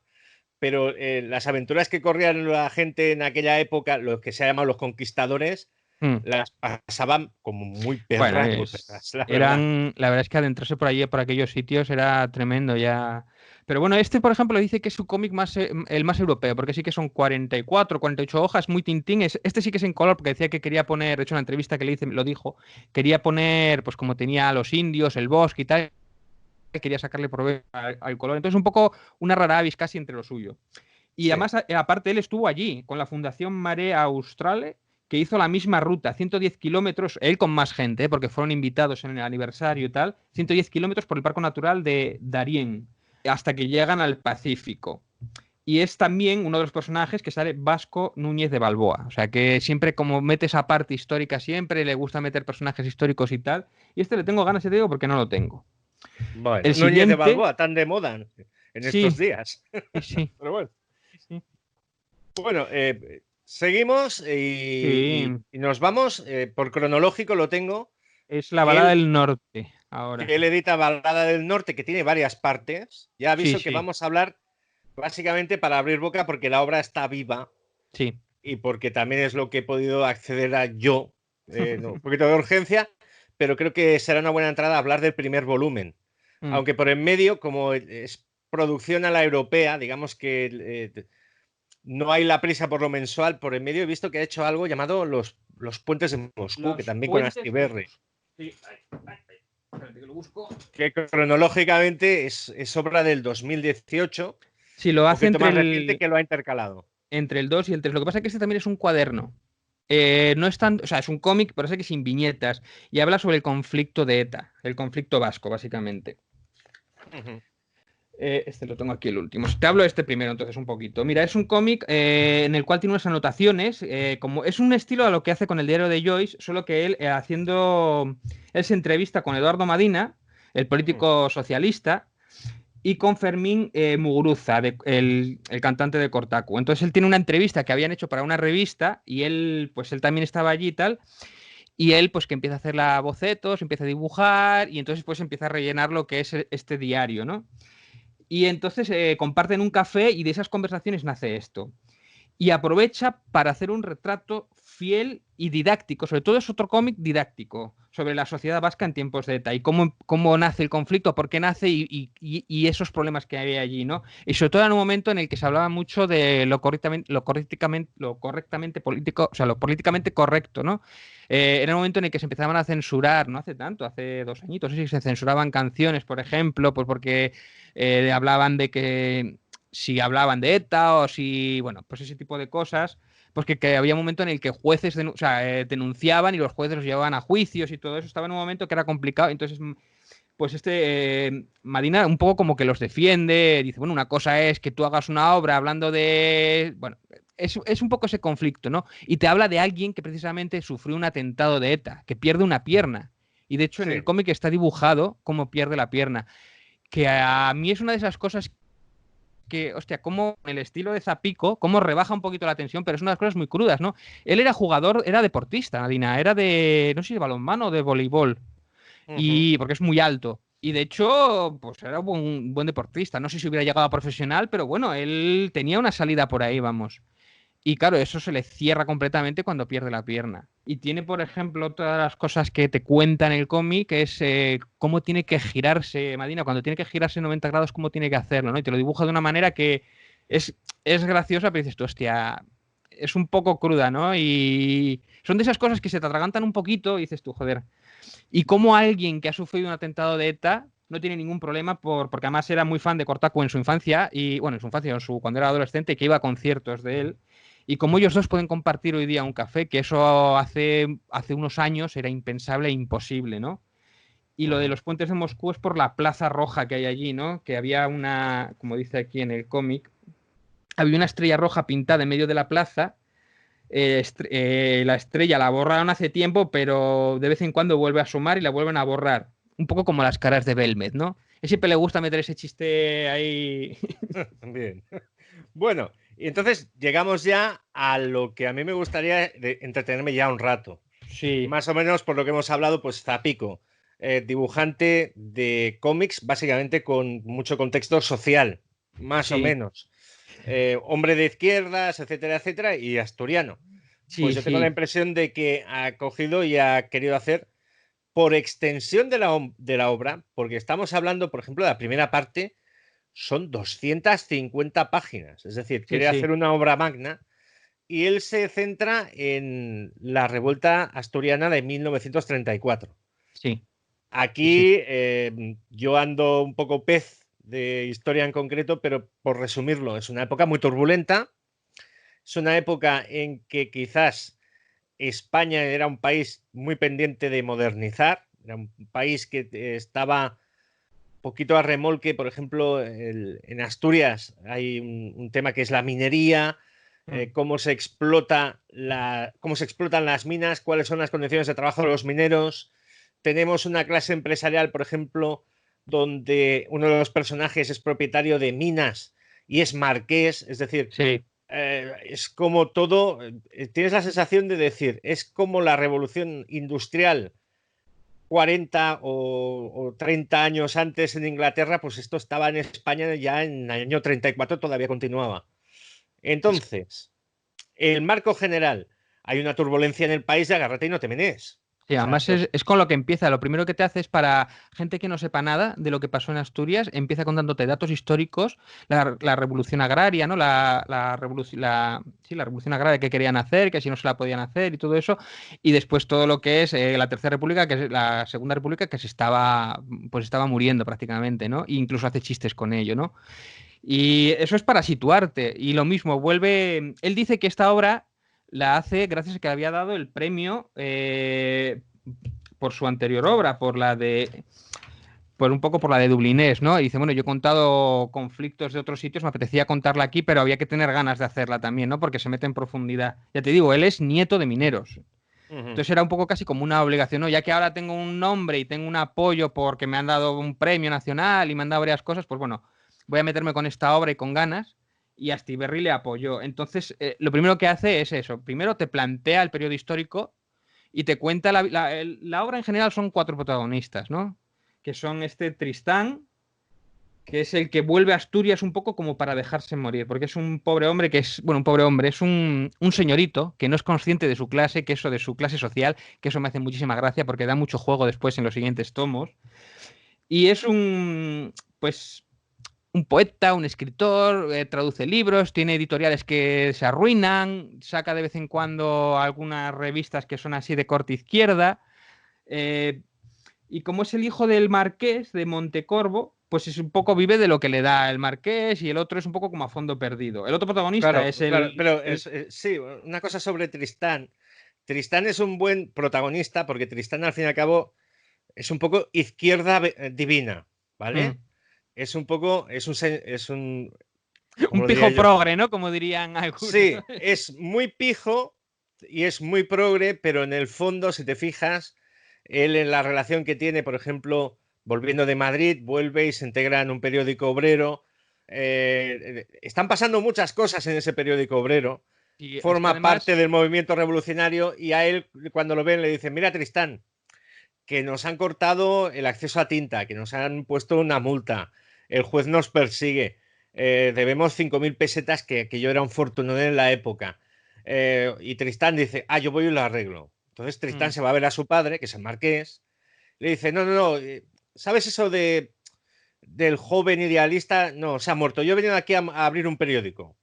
pero las aventuras que corrían la gente en aquella época, los que se llaman los conquistadores, las pasaban como muy bueno, perras, muy perras, la verdad. la verdad es que adentrarse por allí, por aquellos sitios, era tremendo ya. Pero bueno, este, por ejemplo, dice que es su cómic el más europeo, porque sí que son 44, 48 hojas, muy tintín. Este sí que es en color, porque decía que quería poner, de hecho, en una entrevista que le hice, lo dijo, quería poner, pues como tenía a los indios, el bosque y tal, quería sacarle provecho al color. Entonces, un poco una rara avis casi entre lo suyo. Y Sí. además, aparte, él estuvo allí con la Fundación Marea Australe, que hizo la misma ruta, 110 kilómetros, él con más gente, porque fueron invitados en el aniversario y tal, 110 kilómetros por el Parque Natural de Darién, hasta que llegan al Pacífico. Y es también uno de los personajes que sale Vasco Núñez de Balboa. O sea que siempre como mete esa parte histórica, siempre le gusta meter personajes históricos y tal. Y este le tengo ganas, te digo, porque no lo tengo. Bueno, El Núñez de siguiente, Balboa, tan de moda en estos sí, días. sí, sí. Pero bueno. Sí, Bueno, seguimos sí. y nos vamos, por cronológico lo tengo. Es la balada Él, del norte, que ahora. él edita Balada del Norte, que tiene varias partes. Ya Sí, aviso que sí, vamos a hablar básicamente para abrir boca porque la obra está viva sí. y porque también es lo que he podido acceder a yo. No, un poquito de urgencia, pero creo que será una buena entrada hablar del primer volumen. Mm. Aunque por en medio, como es producción a la europea, digamos que no hay la prisa por lo mensual, por en medio he visto que ha hecho algo llamado los Puentes de Moscú, que Los también con puentes de Astiberri, Moscú. Sí, espérate que lo busco. que cronológicamente es obra del 2018, Sí, lo un hace poquito más reciente que lo ha intercalado. entre el 2 y el 3. Lo que pasa es que este también es un cuaderno. No es tan, o sea, es un cómic, pero sé que sin viñetas. Y habla sobre el conflicto de ETA, el conflicto vasco, básicamente. Ujú. Este lo tengo aquí el último. Te hablo de este primero, entonces, un poquito. Mira, es un cómic en el cual tiene unas anotaciones. Como es un estilo a lo que hace con el diario de Joyce, solo que él Él se entrevista con Eduardo Madina, el político socialista, y con Fermín Muguruza, el cantante de Cortacu. Entonces él tiene una entrevista que habían hecho para una revista y él también estaba allí y tal. Y él, pues que empieza a hacer la bocetos, empieza a dibujar y entonces pues empieza a rellenar lo que es este diario, ¿no? Y entonces comparten un café y de esas conversaciones nace esto. Y aprovecha para hacer un retrato fiel y didáctico. Sobre todo es otro cómic didáctico sobre la sociedad vasca en tiempos de ETA y cómo nace el conflicto, por qué nace y esos problemas que había allí, ¿no? Y sobre todo en un momento en el que se hablaba mucho de lo correctamente político, o sea, lo políticamente correcto, ¿no? Era un momento en el que se empezaban a censurar, no hace tanto, hace 2 añitos, no sé si se censuraban canciones, por ejemplo, pues porque hablaban de que si hablaban de ETA o si, bueno, pues ese tipo de cosas, pues que había un momento en el que jueces denunciaban y los jueces los llevaban a juicios y todo eso. Estaba en un momento que era complicado. Entonces, pues Madina un poco como que los defiende. Dice, bueno, una cosa es que tú hagas una obra hablando de... Bueno, es un poco ese conflicto, ¿no? Y te habla de alguien que precisamente sufrió un atentado de ETA, que pierde una pierna. Y de hecho en el Sí, cómic está dibujado cómo pierde la pierna. Que a mí es una de esas cosas que, hostia, como el estilo de Zapico, cómo rebaja un poquito la tensión, pero es una de las cosas muy crudas, ¿no? Él era jugador, era deportista, Nadina, era de, no sé si de balonmano o de voleibol, ujú, y porque es muy alto. Y de hecho, pues era un buen deportista. No sé si hubiera llegado a profesional, pero bueno, él tenía una salida por ahí, vamos. Y claro, eso se le cierra completamente cuando pierde la pierna. Y tiene, por ejemplo, todas las cosas que te cuenta en el cómic, que es cómo tiene que girarse, Madina, cuando tiene que girarse 90 grados, cómo tiene que hacerlo, ¿no? Y te lo dibuja de una manera que es, es graciosa, pero dices tú, hostia, es un poco cruda, ¿no? Y son de esas cosas que se te atragantan un poquito y dices tú, joder. Y cómo alguien que ha sufrido un atentado de ETA no tiene ningún problema porque además era muy fan de Cortacu en su infancia y bueno, en su infancia, cuando era adolescente, que iba a conciertos de él. Y como ellos dos pueden compartir hoy día un café, que eso hace unos años era impensable e imposible, ¿no? Y lo de ujú. los puentes de Moscú es por la plaza roja que hay allí, ¿no? Que había una, como dice aquí en el cómic, había una estrella roja pintada en medio de la plaza. La estrella la borraron hace tiempo, pero de vez en cuando vuelve a asomar y la vuelven a borrar. Un poco como las caras de Belmed, ¿no? A siempre le gusta meter ese chiste ahí. Bien. Bueno, y entonces llegamos ya a lo que a mí me gustaría entretenerme ya un rato. Sí, Más o menos por lo que hemos hablado, pues Zapico, dibujante de cómics, básicamente con mucho contexto social, más o sí, menos. Hombre de izquierdas, etcétera, etcétera, y asturiano. Pues sí, yo tengo la sí, impresión de que ha cogido y ha querido hacer por extensión de de la obra, porque estamos hablando, por ejemplo, de la primera parte, son 250 páginas, es decir, sí, quiere hacer sí, una obra magna y él se centra en la revuelta asturiana de 1934. sí, sí, sí, Aquí yo ando un poco pez de historia en concreto, pero por resumirlo, es una época muy turbulenta, es una época en que quizás España era un país muy pendiente de modernizar, era un país que estaba poquito a remolque, por ejemplo, en Asturias hay un tema que es la minería, mm, cómo se explotan las minas, cuáles son las condiciones de trabajo de los mineros. Tenemos una clase empresarial, por ejemplo, donde uno de los personajes es propietario de minas y es marqués, es decir, sí, es como todo, tienes la sensación de decir, es como la revolución industrial 40 o 30 años antes en Inglaterra, pues esto estaba en España ya en el año 34, todavía continuaba. es Entonces, el marco general, hay una turbulencia en el país de agárrate y no te menees. sí, O sea, además es con lo que empieza. Lo primero que te hace es para gente que no sepa nada de lo que pasó en Asturias, empieza contándote datos históricos, la revolución agraria, ¿no? Sí, la revolución agraria que querían hacer, que si no se la podían hacer y todo eso. Y después todo lo que es la Tercera República, que es la Segunda República, que pues estaba muriendo prácticamente, ¿no? E incluso hace chistes con ello, ¿no? Y eso es para situarte. Y lo mismo, él dice que esta obra la hace gracias a que había dado el premio por su anterior obra, por un poco por la de Dublinés, ¿no? Y dice, bueno, yo he contado conflictos de otros sitios, me apetecía contarla aquí, pero había que tener ganas de hacerla también, ¿no? Porque se mete en profundidad. Ya te digo, él es nieto de mineros. ujú. Entonces era un poco casi como una obligación, ¿no? Ya que ahora tengo un nombre y tengo un apoyo porque me han dado un premio nacional y me han dado varias cosas, pues bueno, voy a meterme con esta obra y con ganas. Y a Astiberri le apoyó. Entonces, lo primero que hace es eso. Primero te plantea el periodo histórico y te cuenta la obra en general son cuatro protagonistas, ¿no? Que son Tristán, que es el que vuelve a Asturias un poco como para dejarse morir, porque es un pobre hombre bueno, un pobre hombre, es un señorito que no es consciente de su clase, que eso de su clase social, que eso me hace muchísima gracia porque da mucho juego después en los siguientes tomos. Y es pues, un poeta, un escritor, traduce libros, tiene editoriales que se arruinan, saca de vez en cuando algunas revistas que son así de corte izquierda. eh, y como es el hijo del marqués de Montecorvo, pues es un poco vive de lo que le da el marqués y el otro es un poco como a fondo perdido. El otro protagonista Claro, es claro, pero el... sí, una cosa sobre Tristán. Tristán es un buen protagonista porque Tristán, al fin y al cabo, es un poco izquierda divina, Mm. ¿vale? Es un poco, es un, ¿cómo Un lo diría pijo yo? progre, ¿no? Como dirían algunos. Sí, es muy pijo y es muy progre, pero en el fondo, si te fijas, él en la relación que tiene, por ejemplo, volviendo de Madrid, vuelve y se integra en un periódico obrero. Están pasando muchas cosas en ese periódico obrero. Y es que Forma además, parte del movimiento revolucionario y a él, cuando lo ven, le dicen, mira, Tristán, que nos han cortado el acceso a tinta, que nos han puesto una multa, el juez nos persigue, debemos 5.000 pesetas, que yo era un fortunero en la época. Y Tristán dice, yo voy y lo arreglo. Entonces Tristán mm, se va a ver a su padre, que es el marqués, le dice, no, no, no, ¿sabes eso del joven idealista? No, se ha muerto. Yo he venido aquí a abrir un periódico.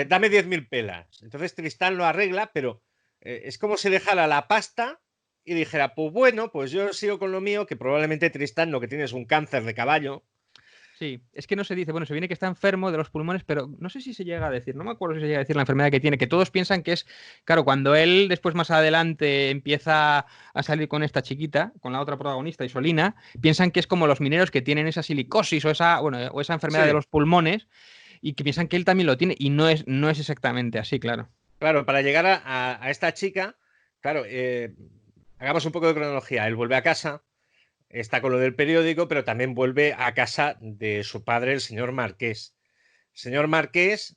Dame 10.000 pelas. Entonces Tristán lo arregla, pero es como si dejara la pasta y dijera, pues bueno, pues yo sigo con lo mío, que probablemente Tristán lo que tiene es un cáncer de caballo. sí, es que no se dice, bueno, se viene que está enfermo de los pulmones, pero no sé si se llega a decir, no me acuerdo si se llega a decir la enfermedad que tiene, que todos piensan que es, claro, cuando él después más adelante empieza a salir con esta chiquita, con la otra protagonista, Isolina, piensan que es como los mineros que tienen esa silicosis o esa, bueno, o esa enfermedad de Sí, los pulmones y que piensan que él también lo tiene y no es exactamente así, claro. claro, para llegar a esta chica, claro, hagamos un poco de cronología. Él vuelve a casa, está con lo del periódico, pero también vuelve a casa de su padre, el señor Marqués. El señor Marqués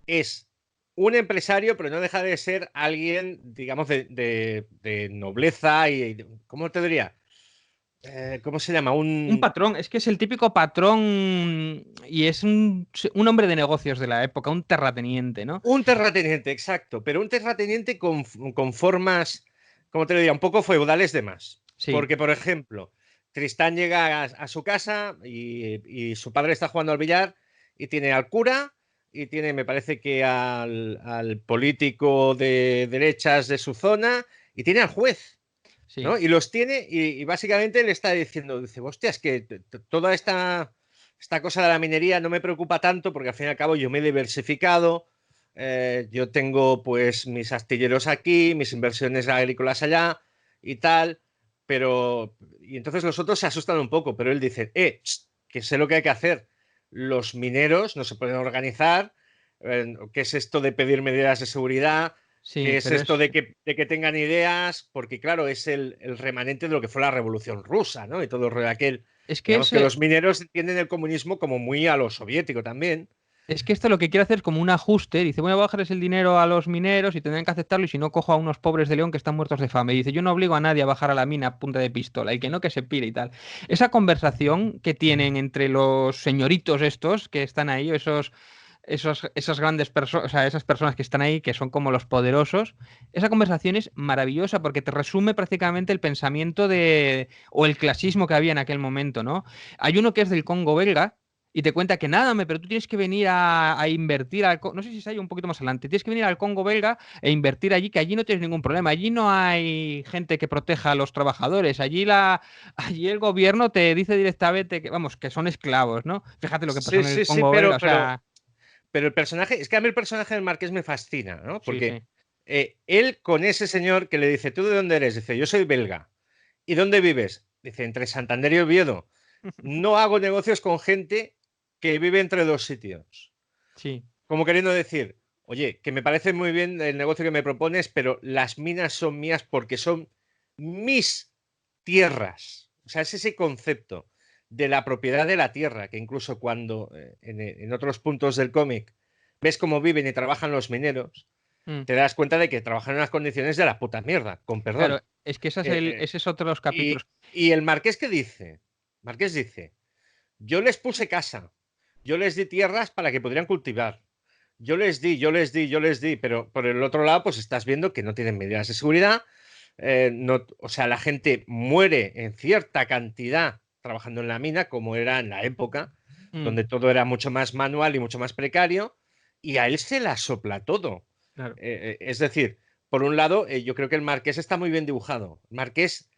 es un empresario, pero no deja de ser alguien, digamos, de nobleza y, ¿cómo te diría? ¿Cómo se llama? Un patrón, es que es el típico patrón y es un hombre de negocios de la época, un terrateniente, ¿no? Un terrateniente, exacto, pero un terrateniente con formas, ¿cómo te lo diría? Un poco feudales de más. Sí, Porque, por ejemplo, Tristán llega a su casa y su padre está jugando al billar y tiene al cura y tiene, me parece que al político de derechas de su zona y tiene al juez. sí. ¿No? Y los tiene y básicamente le está diciendo, dice, hostia, es que toda esta cosa de la minería no me preocupa tanto porque al fin y al cabo yo me he diversificado, yo tengo pues mis astilleros aquí, mis inversiones agrícolas allá y tal, pero... Y entonces los otros se asustan un poco, pero él dice, que sé lo que hay que hacer. Los mineros no se pueden organizar, ¿qué es esto de pedir medidas de seguridad? Sí, ¿Qué es pero esto es, de que tengan ideas? Porque, claro, es el remanente de lo que fue la Revolución Rusa, ¿no? Y todo el rollo aquel. es que Digamos que ese, los mineros entienden el comunismo como muy a lo soviético también. es que esto lo que quiere hacer es como un ajuste. Dice, voy a bajarles el dinero a los mineros y tendrán que aceptarlo y si no cojo a unos pobres de León que están muertos de fame. Dice, yo no obligo a nadie a bajar a la mina a punta de pistola y que no que se pire y tal. Esa conversación que tienen entre los señoritos estos que están ahí, esas grandes personas, o sea, esas personas que están ahí, que son como los poderosos, esa conversación es maravillosa porque te resume prácticamente el pensamiento o el clasismo que había en aquel momento, ¿no? Hay uno que es del Congo belga y te cuenta que nada, pero tú tienes que venir a invertir no sé si es ahí un poquito más adelante, tienes que venir al Congo belga e invertir allí, que allí no tienes ningún problema, allí no hay gente que proteja a los trabajadores, allí el gobierno te dice directamente que, vamos, que son esclavos, ¿no? Fíjate lo que pasó Sí, en el sí, sí, Congo belga, o sea, pero el personaje, es que a mí el personaje del Marqués me fascina, ¿no? sí, Porque sí. él con ese señor que le dice, ¿tú de dónde eres? Dice, yo soy belga. ¿Y dónde vives? Dice, entre Santander y Oviedo. No hago negocios con gente que vive entre dos sitios. Sí, Como queriendo decir, oye, que me parece muy bien el negocio que me propones, pero las minas son mías porque son mis tierras. O sea, es ese concepto de la propiedad de la tierra, que incluso cuando en otros puntos del cómic ves cómo viven y trabajan los mineros, mm, te das cuenta de que trabajan en unas condiciones de la puta mierda, con claro, perdón. es que Eh, ese es otro de los capítulos. y el marqués que dice, Marqués dice, yo les puse casa, yo les di tierras para que pudieran cultivar. Yo les di, pero por el otro lado, pues estás viendo que no tienen medidas de seguridad. No, o sea, la gente muere en cierta cantidad trabajando en la mina, como era en la época, Mm, donde todo era mucho más manual y mucho más precario, y a él se la sopla todo. claro. Es decir, por un lado, yo creo que el Marqués está muy bien dibujado. Marqués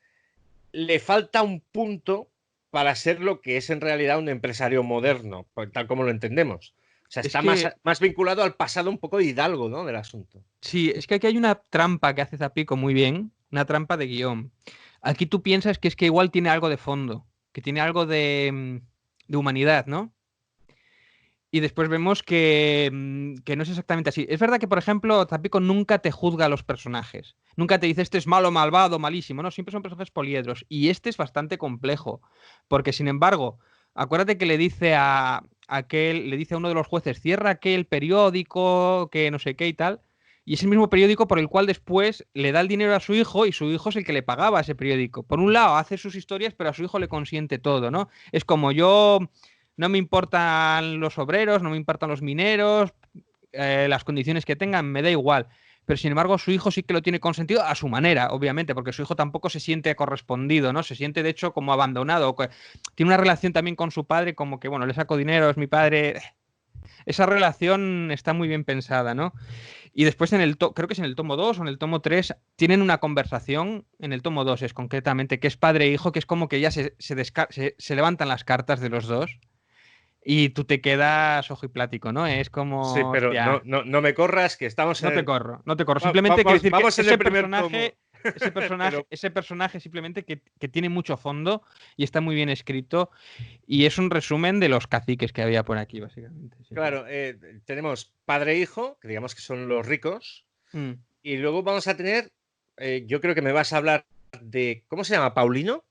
le falta un punto para ser lo que es en realidad un empresario moderno, tal como lo entendemos. O sea, Es está más, que más vinculado al pasado un poco de Hidalgo, ¿no? Del asunto. sí, es que aquí hay una trampa que hace Zapico muy bien, una trampa de guión. Aquí tú piensas que es que igual tiene algo de fondo, que tiene algo de humanidad, ¿no? Y después vemos que no es exactamente así. Es verdad que, por ejemplo, Zapico nunca te juzga a los personajes. Nunca te dice este es malo, malvado, malísimo. No, siempre son personajes poliedros. Y este es bastante complejo. Porque, sin embargo, acuérdate que le dice a aquel, le dice a uno de los jueces, cierra aquel periódico, que no sé qué y tal. Y es el mismo periódico por el cual después le da el dinero a su hijo y su hijo es el que le pagaba ese periódico. Por un lado, hace sus historias, pero a su hijo le consiente todo, ¿no? Es como yo. No me importan los obreros, no me importan los mineros, las condiciones que tengan, me da igual. Pero sin embargo, su hijo sí que lo tiene consentido a su manera, obviamente, porque su hijo tampoco se siente correspondido, ¿no? Se siente, de hecho, como abandonado. Tiene una relación también con su padre, como que, bueno, le saco dinero, es mi padre. Esa relación está muy bien pensada, ¿no? Y después creo que es en el tomo 2 o en el tomo 3 tienen una conversación, en el tomo 2 es concretamente, que es padre e hijo, que es como que ya se levantan las cartas de los dos y tú te quedas ojo y plático, ¿no? Es Sí, como, pero no, hostia, no, no me corras, que estamos no en te el. corro, no te corro. Simplemente quiero Vamos, decir que vamos en el primer tomo. Pero ese personaje simplemente que tiene mucho fondo y está muy bien escrito y es un resumen de los caciques que había por aquí, básicamente. Sí, sí. claro, tenemos padre e hijo, que digamos que son los ricos, Mm. y luego vamos a tener, yo creo que me vas a hablar de, ¿cómo se llama? ¿Paulino?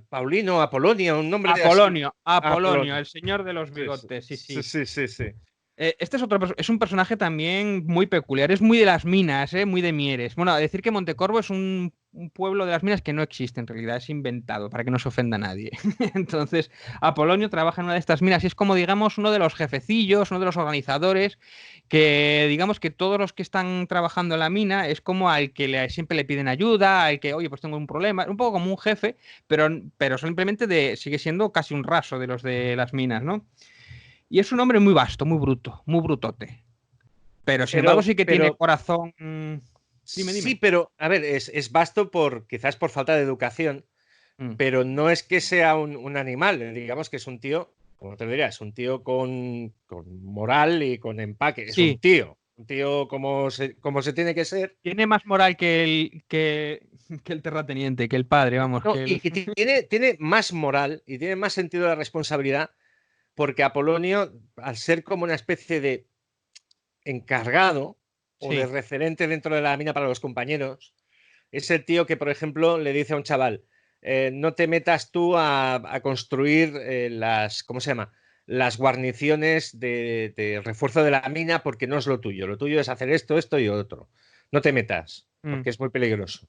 Paulino, Apolonio, un nombre así. Apolonio, Apolonio, Apolonio. el señor de los Sí, bigotes, sí, sí, sí. sí, sí, sí. Este es es un personaje también muy peculiar, es muy de las minas, muy de Mieres. Bueno, a decir que Montecorvo es un pueblo de las minas que no existe en realidad, es inventado para que no se ofenda a nadie. Entonces, Apolonio trabaja en una de estas minas y es como, digamos, uno de los jefecillos, uno de los organizadores, que digamos que todos los que están trabajando en la mina es como al que siempre le piden ayuda, al que, oye, pues tengo un problema, un poco como un jefe, pero simplemente sigue siendo casi un raso de los de las minas, ¿no? Y es un hombre muy vasto, muy bruto, muy brutote. Pero sin embargo sí que tiene Pero corazón. Dime, sí, dime. pero, a ver, es vasto quizás por falta de educación, Mm. pero no es que sea un animal, digamos que es un tío, como te diría, es un tío con moral y con empaque, es Sí, un tío como se tiene que ser. tiene más moral que el terrateniente, que el padre, vamos, No, que el. y tiene más moral y tiene más sentido de la responsabilidad, porque Apolonio, al ser como una especie de encargado o de Sí, referente dentro de la mina para los compañeros, es el tío que, por ejemplo, le dice a un chaval, no te metas tú a construir ¿cómo se llama? Las guarniciones de refuerzo de la mina porque no es lo tuyo es hacer esto, esto y otro. No te metas, mm, porque es muy peligroso.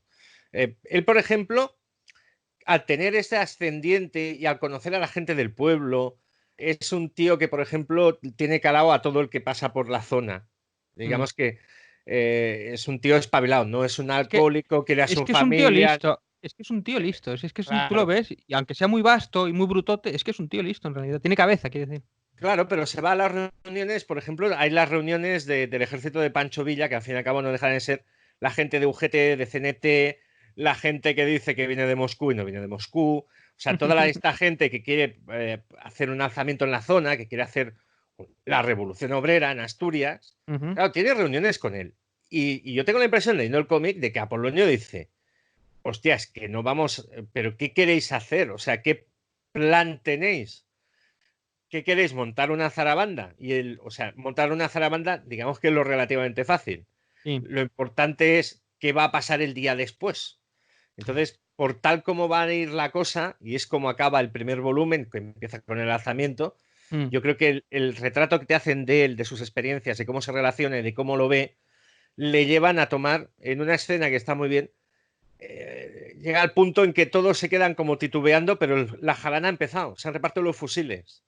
Él, por ejemplo, al tener ese ascendiente y al conocer a la gente del pueblo, es un tío que, por ejemplo, tiene calado a todo el que pasa por la zona. mm. Digamos que es un tío espabilado, no es un Es que, alcohólico, quiere a es su que es un tío familia. listo. Es que es un tío listo. Tú lo Claro, ves, y aunque sea muy vasto y muy brutote, es que es un tío listo en realidad. Tiene cabeza, quiere decir. claro, pero se va a las reuniones, por ejemplo, hay las reuniones del ejército de Pancho Villa, que al fin y al cabo no dejan de ser la gente de UGT, de CNT, la gente que dice que viene de Moscú y no viene de Moscú. O sea, esta gente que quiere hacer un alzamiento en la zona, que quiere hacer la revolución obrera en Asturias, Ujú. claro, tiene reuniones con él. Y yo tengo la impresión, leyendo el cómic, de que Apolonio dice, hostia, es que no vamos, pero ¿qué queréis hacer? O sea, ¿qué plan tenéis? ¿Qué queréis? ¿Montar una zarabanda? O sea, montar una zarabanda, digamos que es lo relativamente fácil. Sí. Lo importante es qué va a pasar el día después. Entonces, por tal como va a ir la cosa, y es como acaba el primer volumen, que empieza con el alzamiento, Mm. yo creo que el retrato que te hacen de él, de sus experiencias, de cómo se relaciona y de cómo lo ve, le llevan a tomar en una escena que está muy bien. Llega al punto en que todos se quedan como titubeando, pero la jarana ha empezado, se han repartido los fusiles.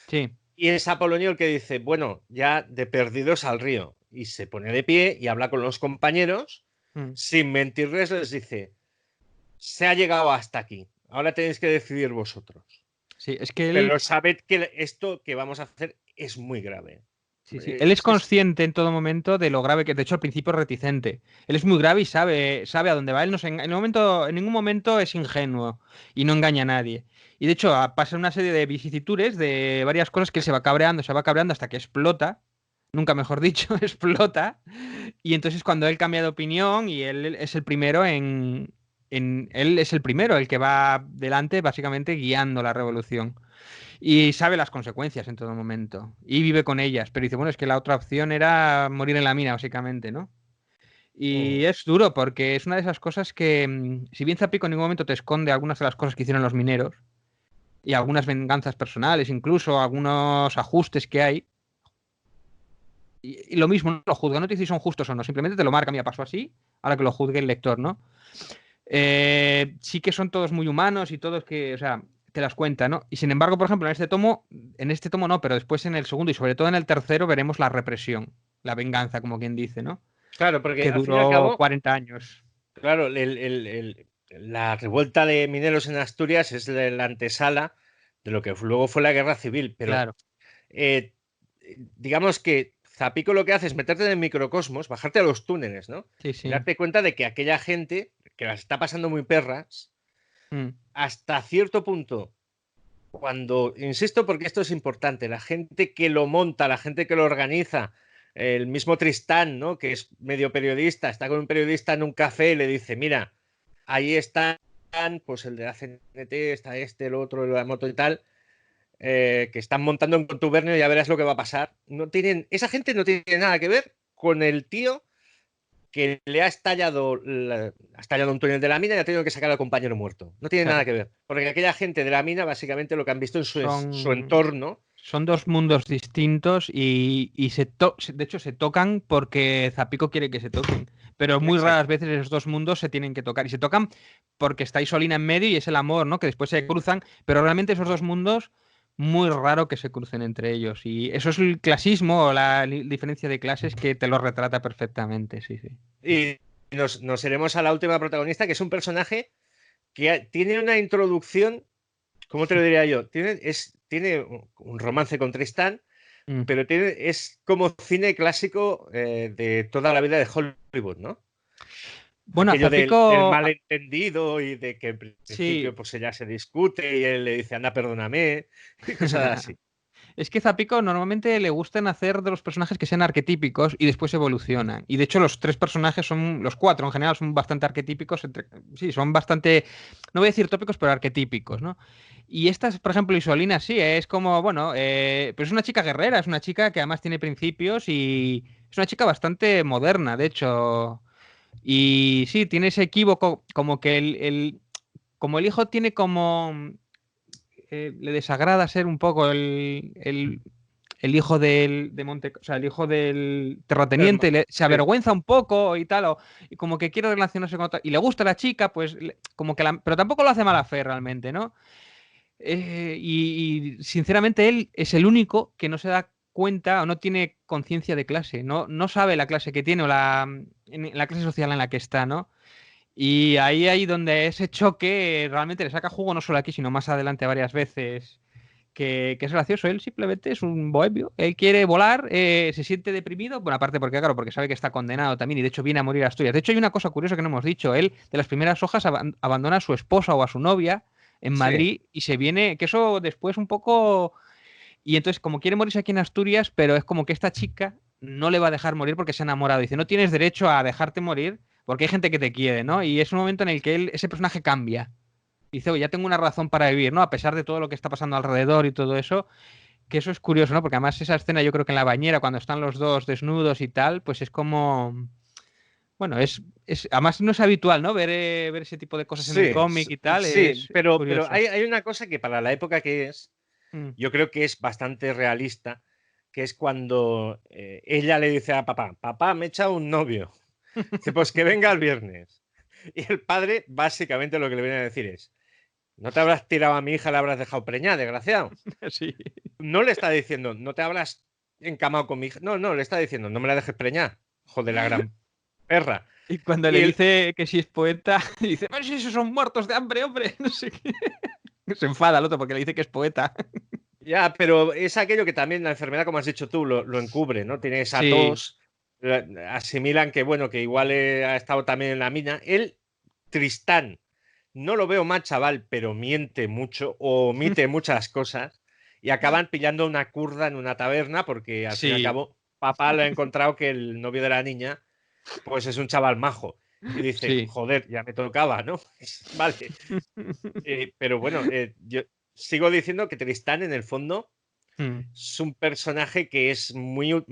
Sí. Y es Apolonio el que dice, bueno, ya de perdidos al río. Y se pone de pie y habla con los compañeros, Mm. sin mentirles, les dice, se ha llegado hasta aquí, ahora tenéis que decidir vosotros. Sí, es que él. Pero sabed que esto que vamos a hacer es muy grave. Sí, sí. Él es consciente en todo momento de lo grave que, de hecho, al principio es reticente. Él es muy grave y sabe a dónde va. Él no se en ningún momento es ingenuo y no engaña a nadie. Y de hecho, pasa una serie de vicisitudes, de varias cosas que él se va cabreando hasta que explota. Nunca mejor dicho, explota. Y entonces cuando él cambia de opinión y él es el primero él es el primero, el que va delante, básicamente guiando la revolución. Y sabe las consecuencias en todo momento. Y vive con ellas. Pero dice, bueno, es que la otra opción era morir en la mina, básicamente, ¿no? Y es duro porque es una de esas cosas que, si bien Zapico en ningún momento te esconde algunas de las cosas que hicieron los mineros, y algunas venganzas personales, incluso algunos ajustes que hay, y lo mismo, no lo juzga, no te dice si son justos o no, simplemente te lo marca, mira, pasó así, ahora que lo juzgue el lector, ¿no? Sí que son todos muy humanos y todos que, o sea, te las cuenta, ¿no? Y sin embargo, por ejemplo, en este tomo no, pero después en el segundo y sobre todo en el tercero veremos la represión, la venganza, como quien dice, ¿no? Claro, porque Que al fin y al duró cabo, 40 años. claro, la revuelta de mineros en Asturias es la antesala de lo que luego fue la guerra civil, pero Claro, eh, digamos que Zapico lo que hace es meterte en el microcosmos, bajarte a los túneles, ¿no? sí, Y sí. darte cuenta de que aquella gente que las está pasando muy perras, Mm, hasta cierto punto, cuando, insisto, porque esto es importante, la gente que lo monta, la gente que lo organiza, el mismo Tristán, ¿no? Que es medio periodista, está con un periodista en un café y le dice, mira, ahí están, pues el de la CNT, está este, el otro, el de la moto y tal, que están montando en contubernio y ya verás lo que va a pasar. Esa gente no tiene nada que ver con el tío que le ha estallado un túnel de la mina y ha tenido que sacar al compañero muerto. No tiene nada claro. que ver. Porque aquella gente de la mina, básicamente lo que han visto en su Son, entorno. son dos mundos distintos y de hecho se tocan porque Zapico quiere que se toquen. Pero muy raras Exacto. veces esos dos mundos se tienen que tocar. Y se tocan porque está Isolina en medio y es el amor, ¿no? Que después se cruzan. Pero realmente esos dos mundos, muy raro que se crucen entre ellos. Y eso es el clasismo o la diferencia de clases que te lo retrata perfectamente, sí, sí. Y nos iremos a la última protagonista, que es un personaje que tiene una introducción, ¿cómo te lo diría yo? Tiene un romance con Tristán, Mm. pero es como cine clásico de toda la vida de Hollywood, ¿no? Bueno, a Aquello del Zapico, malentendido y de que en sí. principio pues ella se discute y él le dice, anda, perdóname, y cosas así. Es que Zapico normalmente le gustan hacer de los personajes que sean arquetípicos y después evolucionan. Y de hecho los tres personajes los cuatro en general son bastante arquetípicos, sí, son bastante, no voy a decir tópicos, pero arquetípicos, ¿no? Y esta, por ejemplo, Isolina, sí, es como, bueno, pero es una chica guerrera, es una chica que además tiene principios y es una chica bastante moderna, de hecho. Y sí, tiene ese equívoco, como que como el hijo tiene como le desagrada ser un poco el hijo o sea, el hijo del terrateniente, se Sí. avergüenza un poco y tal, y como que quiere relacionarse con otra, y le gusta la chica, pues como que pero tampoco lo hace mala fe realmente, ¿no? Y sinceramente él es el único que no se da cuenta o no tiene conciencia de clase, no sabe la clase que tiene o en la clase social en la que está, ¿no? Y ahí donde ese choque realmente le saca jugo no solo aquí, sino más adelante varias veces, que es gracioso. Él simplemente es un bohemio. Él quiere volar, se siente deprimido, bueno, aparte porque, claro, porque sabe que está condenado también y de hecho viene a morir a Asturias. De hecho, hay una cosa curiosa que no hemos dicho. Él, de las primeras hojas, abandona a su esposa o a su novia en Sí. Madrid y se viene, que eso después un poco... Y entonces, como quiere morirse aquí en Asturias, pero es como que esta chica no le va a dejar morir porque se ha enamorado. Dice, no tienes derecho a dejarte morir porque hay gente que te quiere, ¿no? Y es un momento en el que ese personaje cambia. Dice, oye, ya tengo una razón para vivir, ¿no? A pesar de todo lo que está pasando alrededor y todo eso, que eso es curioso, ¿no? Porque además esa escena yo creo que en la bañera, cuando están los dos desnudos y tal, pues es como... Bueno, además no es habitual, ¿no? Ver ese tipo de cosas en el Sí, cómic y tal, sí, es pero curioso. hay una cosa que para la época que es, Mm. yo creo que es bastante realista, que es cuando ella le dice a papá, papá, me he echado un novio. Dice, pues que venga el viernes. Y el padre, básicamente, lo que le viene a decir es, no te habrás tirado a mi hija, la habrás dejado preñada, desgraciado. Sí. No le está diciendo, no te habrás encamado con mi hija. No, no, le está diciendo, no me la dejes preñar. Joder, la gran perra. Y cuando Y le él, dice que si es poeta, dice, pero si esos son muertos de hambre, hombre, no sé qué. Se enfada el otro porque le dice que es poeta. Ya, pero es aquello que también la enfermedad, como has dicho tú, lo encubre, ¿no? Tiene esa Sí, tos, asimilan que, bueno, que igual ha estado también en la mina. Él, Tristán, no lo veo mal, chaval, pero miente mucho o omite muchas cosas y acaban pillando una curda en una taberna porque, al fin y al sí, cabo, papá le ha encontrado que el novio de la niña, pues es un chaval majo. Y dice, sí. joder, ya me tocaba, ¿no? Vale. Pero bueno, yo sigo diciendo que Tristán, en el fondo, Mm, es un personaje que es muy, o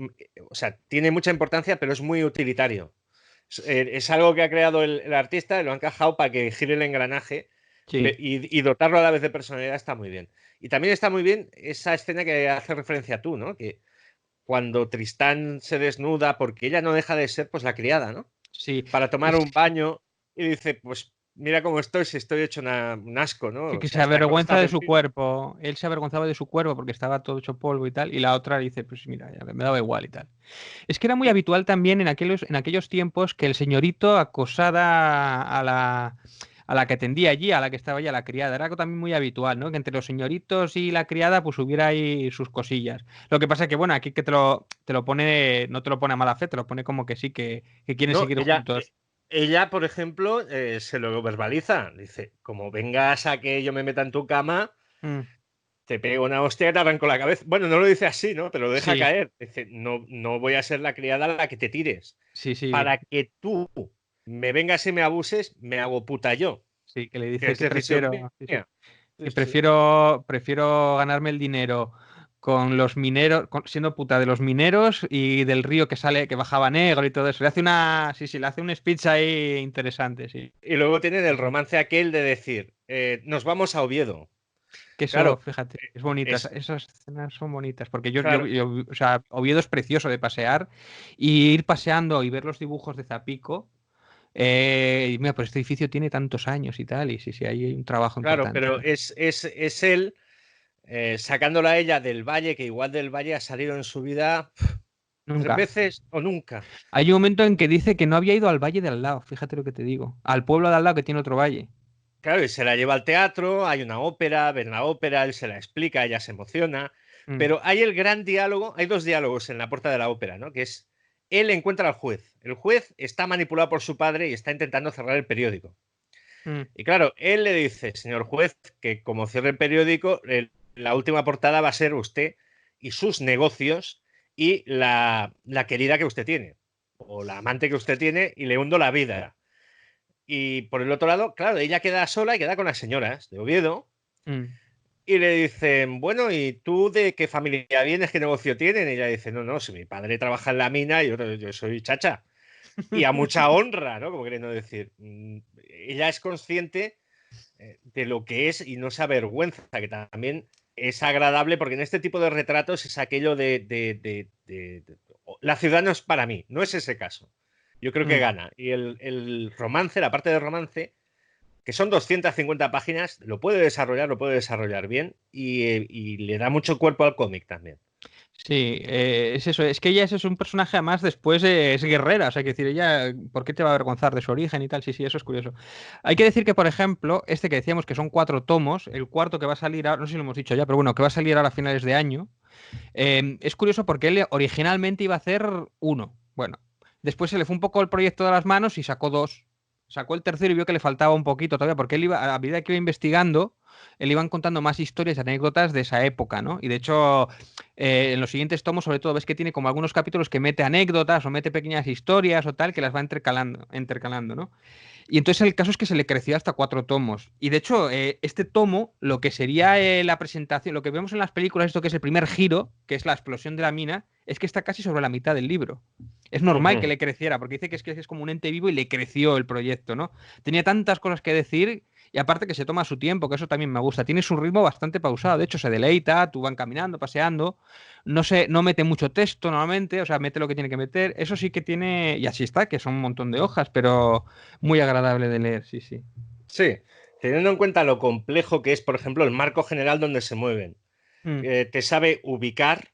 sea, tiene mucha importancia, pero es muy utilitario. Es algo que ha creado el artista y lo ha encajado para que gire el engranaje sí. y dotarlo a la vez de personalidad está muy bien. Y también está muy bien esa escena que hace referencia a tú, ¿no? Que cuando Tristán se desnuda, porque ella no deja de ser pues la criada, ¿no? Sí, Para tomar es un baño y dice, pues mira cómo estoy, si estoy hecho un asco, ¿no? O que sea, se esta avergüenza constancia de en su fin. cuerpo. Él se avergonzaba de su cuerpo porque estaba todo hecho polvo y tal. Y la otra dice, pues mira, ya me daba igual y tal. Es que era muy Y, habitual también en aquellos tiempos que el señorito acosara a la que atendía allí, a la que estaba allí, a la criada. Era algo también muy habitual, ¿no? Que entre los señoritos y la criada pues hubiera ahí sus cosillas. Lo que pasa es que, bueno, aquí que te lo pone, no te lo pone a mala fe, te lo pone como que sí, que quieren no, seguir juntos. ella, por ejemplo, se lo verbaliza. Dice, como vengas a que yo me meta en tu cama, Mm, te pego una hostia y te arranco la cabeza. Bueno, no lo dice así, ¿no? Pero lo deja sí, caer. Dice, no, no voy a ser la criada a la que te tires. sí, sí. Para que tú me vengas y me abuses, me hago puta yo. Sí, que le Que dice es que decisión prefiero, sí, sí, mía. Sí, que sí. prefiero ganarme el dinero con los mineros, siendo puta de los mineros y del río que sale, que bajaba negro y todo eso. Le hace una, sí, sí, le hace un speech ahí interesante, sí. Y luego tienen Sí, el sí. romance aquel de decir, nos vamos a Oviedo. Que eso, Claro, fíjate, es bonita, es esas escenas son bonitas, porque claro, o sea, Oviedo es precioso de pasear y ir paseando y ver los dibujos de Zapico. Y mira, pues este edificio tiene tantos años y tal, y sí, sí, ahí hay un trabajo claro, importante. pero es él sacándola a ella del valle, que igual del valle ha salido en su vida tres Nunca. veces o nunca. Hay un momento en que dice que no había ido al valle de al lado, fíjate lo que te digo. Al pueblo de al lado que tiene otro valle. Claro, y se la lleva al teatro, hay una ópera, ven la ópera, él se la explica, ella se emociona, Mm, pero hay el gran diálogo, hay dos diálogos en la puerta de la ópera, ¿no? Que es, él encuentra al juez, el juez está manipulado por su padre y está intentando cerrar el periódico. mm, Y claro, él le dice, señor juez, que como cierre el periódico, la última portada va a ser usted y sus negocios y la querida que usted tiene, o la amante que usted tiene, y le hundo la vida. Y por el otro lado, claro, ella queda sola y queda con las señoras de Oviedo. mm. Y le dicen, bueno, ¿y tú de qué familia vienes? ¿Qué negocio tienen? Y ella dice, no, no, si mi padre trabaja en la mina y yo soy chacha. Y a mucha honra, ¿no? Como queriendo decir. Ella es consciente de lo que es y no se avergüenza, que también es agradable porque en este tipo de retratos es aquello la ciudad no es para mí, no es ese caso. Yo creo que Mm. gana. Y el romance, la parte de romance, que son 250 páginas, lo puede desarrollar bien y le da mucho cuerpo al cómic también. Sí, es eso. Es que ella es un personaje, además, después es guerrera. O sea, que decir, ella, ¿por qué te va a avergonzar de su origen y tal? Sí, sí, eso es curioso. Hay que decir que, por ejemplo, este que decíamos que son 4 tomos, el cuarto que va a salir, no sé si lo hemos dicho ya, pero bueno, que va a salir ahora a finales de año. Es curioso porque él originalmente iba a hacer uno. Bueno, después se le fue un poco el proyecto de las manos y sacó dos. Sacó el tercero y vio que le faltaba un poquito todavía, porque él iba, a medida que iba investigando, él iban contando más historias y anécdotas de esa época, ¿no? Y de hecho, en los siguientes tomos, sobre todo, ves que tiene como algunos capítulos que mete anécdotas o mete pequeñas historias o tal, que las va intercalando, ¿no? Y entonces el caso es que se le creció hasta 4 tomos. Y de hecho, este tomo, lo que sería la presentación, lo que vemos en las películas, esto que es el primer giro, que es la explosión de la mina, es que está casi sobre la mitad del libro. Es normal que Ujú. le creciera, porque dice que es como un ente vivo y le creció el proyecto, ¿no? Tenía tantas cosas que decir y aparte que se toma su tiempo, que eso también me gusta. Tiene su ritmo bastante pausado, de hecho se deleita, tú van caminando, paseando, no mete mucho texto normalmente, o sea, mete lo que tiene que meter. Eso sí que tiene, y así está, que son un montón de hojas, pero muy agradable de leer, sí, sí. Sí, teniendo en cuenta lo complejo que es, por ejemplo, el marco general donde se mueven. Mm, Te sabe ubicar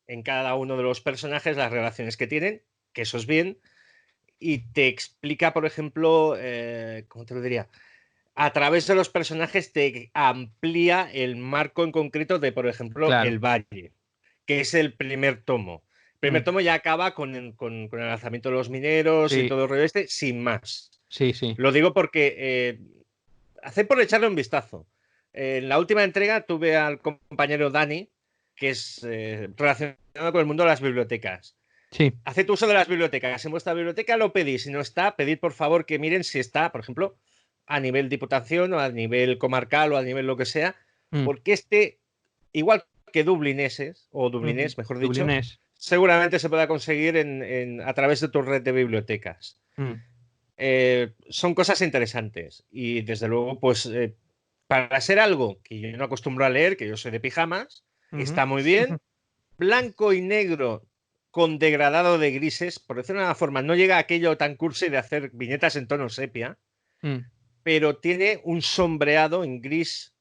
en cada uno de los personajes las relaciones que tienen, que eso es bien, y te explica, por ejemplo, ¿cómo te lo diría? a través de los personajes te amplía el marco en concreto de, por ejemplo, Claro. El Valle, que es el primer tomo. El primer tomo ya acaba con el lanzamiento de los mineros y Sí, todo el rollo este, sin más. sí, sí. Lo digo porque hace por echarle un vistazo. En la última entrega tuve al compañero Dani, que es relacionado con el mundo de las bibliotecas. Sí. Haced uso de las bibliotecas. En vuestra biblioteca lo pedís. Si no está, pedid por favor que miren si está, por ejemplo, a nivel diputación o a nivel comarcal o a nivel lo que sea, Mm, porque igual que dublineses, o ujú. dublinés, mejor dicho, Dublinés. seguramente se pueda conseguir a través de tu red de bibliotecas. Mm, Son cosas interesantes y desde luego, pues para ser algo que yo no acostumbro a leer, que yo soy de pijamas, ujú. está muy bien. Blanco y negro con degradado de grises, por decirlo de una forma, no llega a aquello tan cursi de hacer viñetas en tono sepia, Mm, pero tiene un sombreado en gris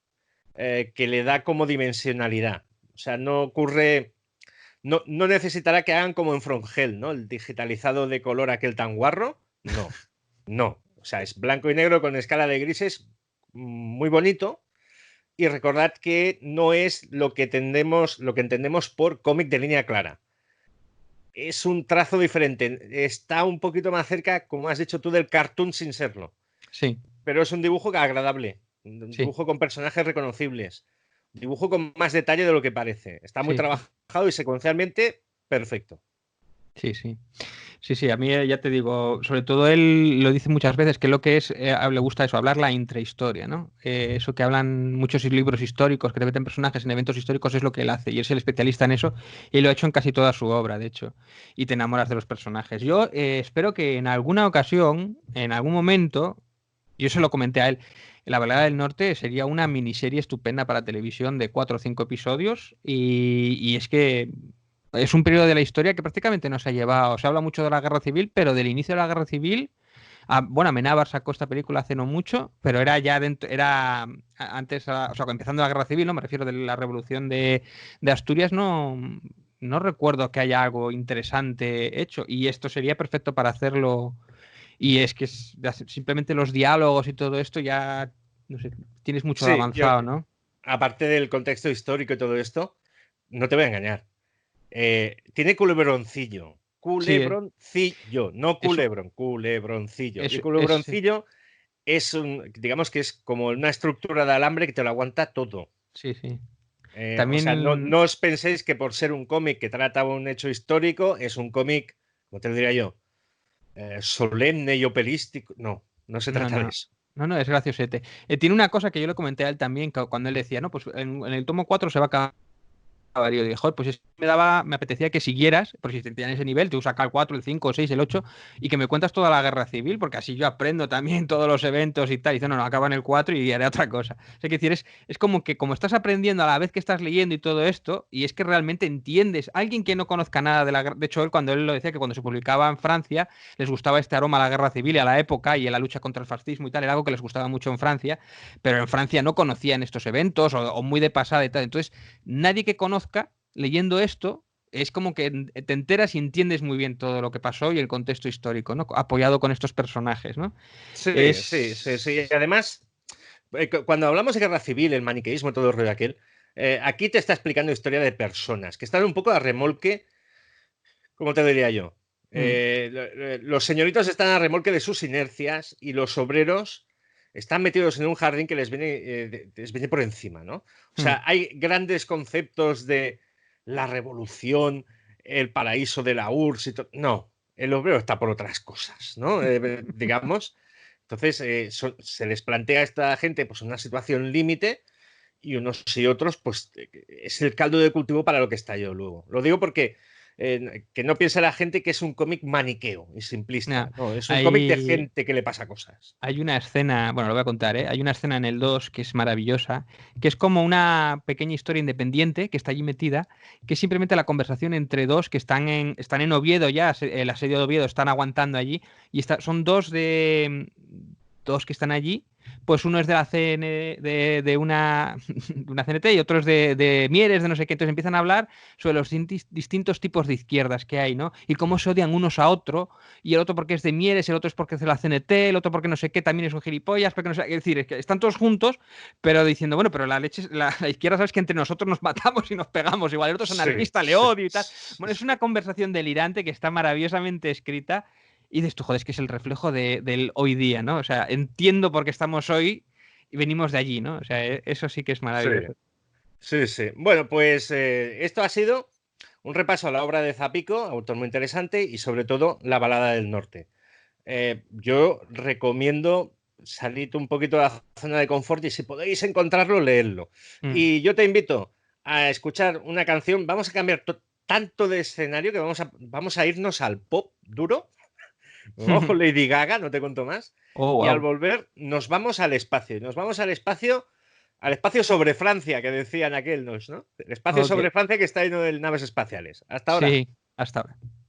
que le da como dimensionalidad. O sea, no ocurre, no necesitará que hagan como en Frongel, ¿no? El digitalizado de color aquel tan guarro. No, no. O sea, es blanco y negro con escala de grises muy bonito. Y recordad que no es lo que entendemos por cómic de línea clara. Es un trazo diferente. Está un poquito más cerca, como has dicho tú, del cartoon sin serlo. sí, Pero es un dibujo agradable. Un sí, dibujo con personajes reconocibles. Un dibujo con más detalle de lo que parece. Está muy sí, sí, trabajado y secuencialmente perfecto. sí, sí. Sí, sí, a mí ya te digo, sobre todo él lo dice muchas veces, que lo que es, le gusta eso, hablar la intrahistoria, ¿no? Eso que hablan muchos libros históricos, que te meten personajes en eventos históricos, es lo que él hace, y él es el especialista en eso, y lo ha hecho en casi toda su obra, de hecho, y te enamoras de los personajes. Yo espero que en alguna ocasión, en algún momento, yo se lo comenté a él, La Balada del Norte sería una miniserie estupenda para televisión de 4 o 5 episodios, y es que es un periodo de la historia que prácticamente no se ha llevado. Se habla mucho de la guerra civil, pero del inicio de la guerra civil. Bueno, Amenábar sacó esta película hace no mucho, pero era ya dentro, antes, o sea, empezando la guerra civil, no me refiero de la revolución de Asturias, no recuerdo que haya algo interesante hecho. Y esto sería perfecto para hacerlo. Y es que simplemente los diálogos y todo esto ya, no sé, tienes mucho de Sí, yo, avanzado, ¿no? aparte del contexto histórico y todo esto, no te voy a engañar. Tiene culebroncillo. Sí, Culebroncillo, no eso, culebrón, culebroncillo. Y eso, culebroncillo digamos que es como una estructura de alambre que te lo aguanta todo. sí, sí. O sea, no, También, no os penséis que por ser un cómic que trata un hecho histórico, es un cómic, como te lo diría yo, solemne y operístico. No, no se no, trata de no, eso. no, no, es graciosete. Tiene una cosa que yo le comenté a él también, cuando él decía, no, pues en el tomo 4 se va a acabar. Y yo dije, joder, pues me apetecía que siguieras, por si te en ese nivel, tú saca el 4, el 5, el 6, el 8, y que me cuentas toda la guerra civil, porque así yo aprendo también todos los eventos y tal. Y dice, no, no, acaba en el 4 y haré otra cosa. O sea, que decir, es como que como estás aprendiendo a la vez que estás leyendo y todo esto, y es que realmente entiendes. Alguien que no conozca nada de la guerra, de hecho, cuando él lo decía, que cuando se publicaba en Francia, les gustaba este aroma a la guerra civil y a la época y a la lucha contra el fascismo y tal, era algo que les gustaba mucho en Francia, pero en Francia no conocían estos eventos o muy de pasada y tal. Entonces, nadie que conozca leyendo esto, es como que te enteras y entiendes muy bien todo lo que pasó y el contexto histórico, ¿no? Apoyado con estos personajes, ¿no? Sí, sí, sí, sí. Y Es... además, cuando hablamos de guerra civil, el maniqueísmo, todo el rollo aquel, aquí te está explicando historia de personas que están un poco a remolque, ¿cómo te diría yo? Mm, Los señoritos están a remolque de sus inercias y los obreros están metidos en un jardín que les viene por encima, ¿no? O mm, sea, hay grandes conceptos de la revolución, el paraíso de la URSS y todo. No, el obrero está por otras cosas, ¿no? Digamos. Entonces, se les plantea a esta gente pues, una situación límite y unos y otros, pues es el caldo de cultivo para lo que estalló luego. Lo digo porque que no piense la gente que es un cómic maniqueo y nah, simplista. No, es un cómic de hay, gente que le pasa cosas. hay una escena, bueno, lo voy a contar, ¿eh? Hay una escena en el 2 que es maravillosa, que es como una pequeña historia independiente que está allí metida, que es simplemente la conversación entre dos que están en Oviedo ya, el asedio de Oviedo, están aguantando allí, y son dos que están allí, pues uno es de la CN, de una, de una CNT y otro es de Mieres, de no sé qué. Entonces empiezan a hablar sobre los distintos tipos de izquierdas que hay, ¿no? Y cómo se odian unos a otro, y el otro porque es de Mieres, el otro es porque es de la CNT, el otro porque no sé qué, también es un gilipollas, porque no sé. Es decir, es que están todos juntos, pero diciendo, bueno, pero la leche, la izquierda, sabes que entre nosotros nos matamos y nos pegamos, igual el otro es Sí, anarquista, le sí, odio y tal. sí, Bueno, es una conversación delirante que está maravillosamente escrita. Y dices tú, joder, es que es el reflejo del hoy día, ¿no? O sea, entiendo por qué estamos hoy y venimos de allí, ¿no? O sea, eso sí que es sí, maravilloso. sí, sí. Bueno, pues esto ha sido un repaso a la obra de Zapico, autor muy interesante, y sobre todo La balada del norte. Yo recomiendo salir un poquito de la zona de confort y si podéis encontrarlo, leedlo. Mm. Y yo te invito a escuchar una canción. Vamos a cambiar tanto de escenario que vamos a irnos al pop duro. Nos vamos con Lady Gaga, no te cuento más. Oh, Y al wow. volver nos vamos al espacio. Y nos vamos al espacio sobre Francia, que decían aquellos, ¿no? El espacio Ok. sobre Francia que está lleno de naves espaciales. Hasta ahora. Sí, hasta ahora.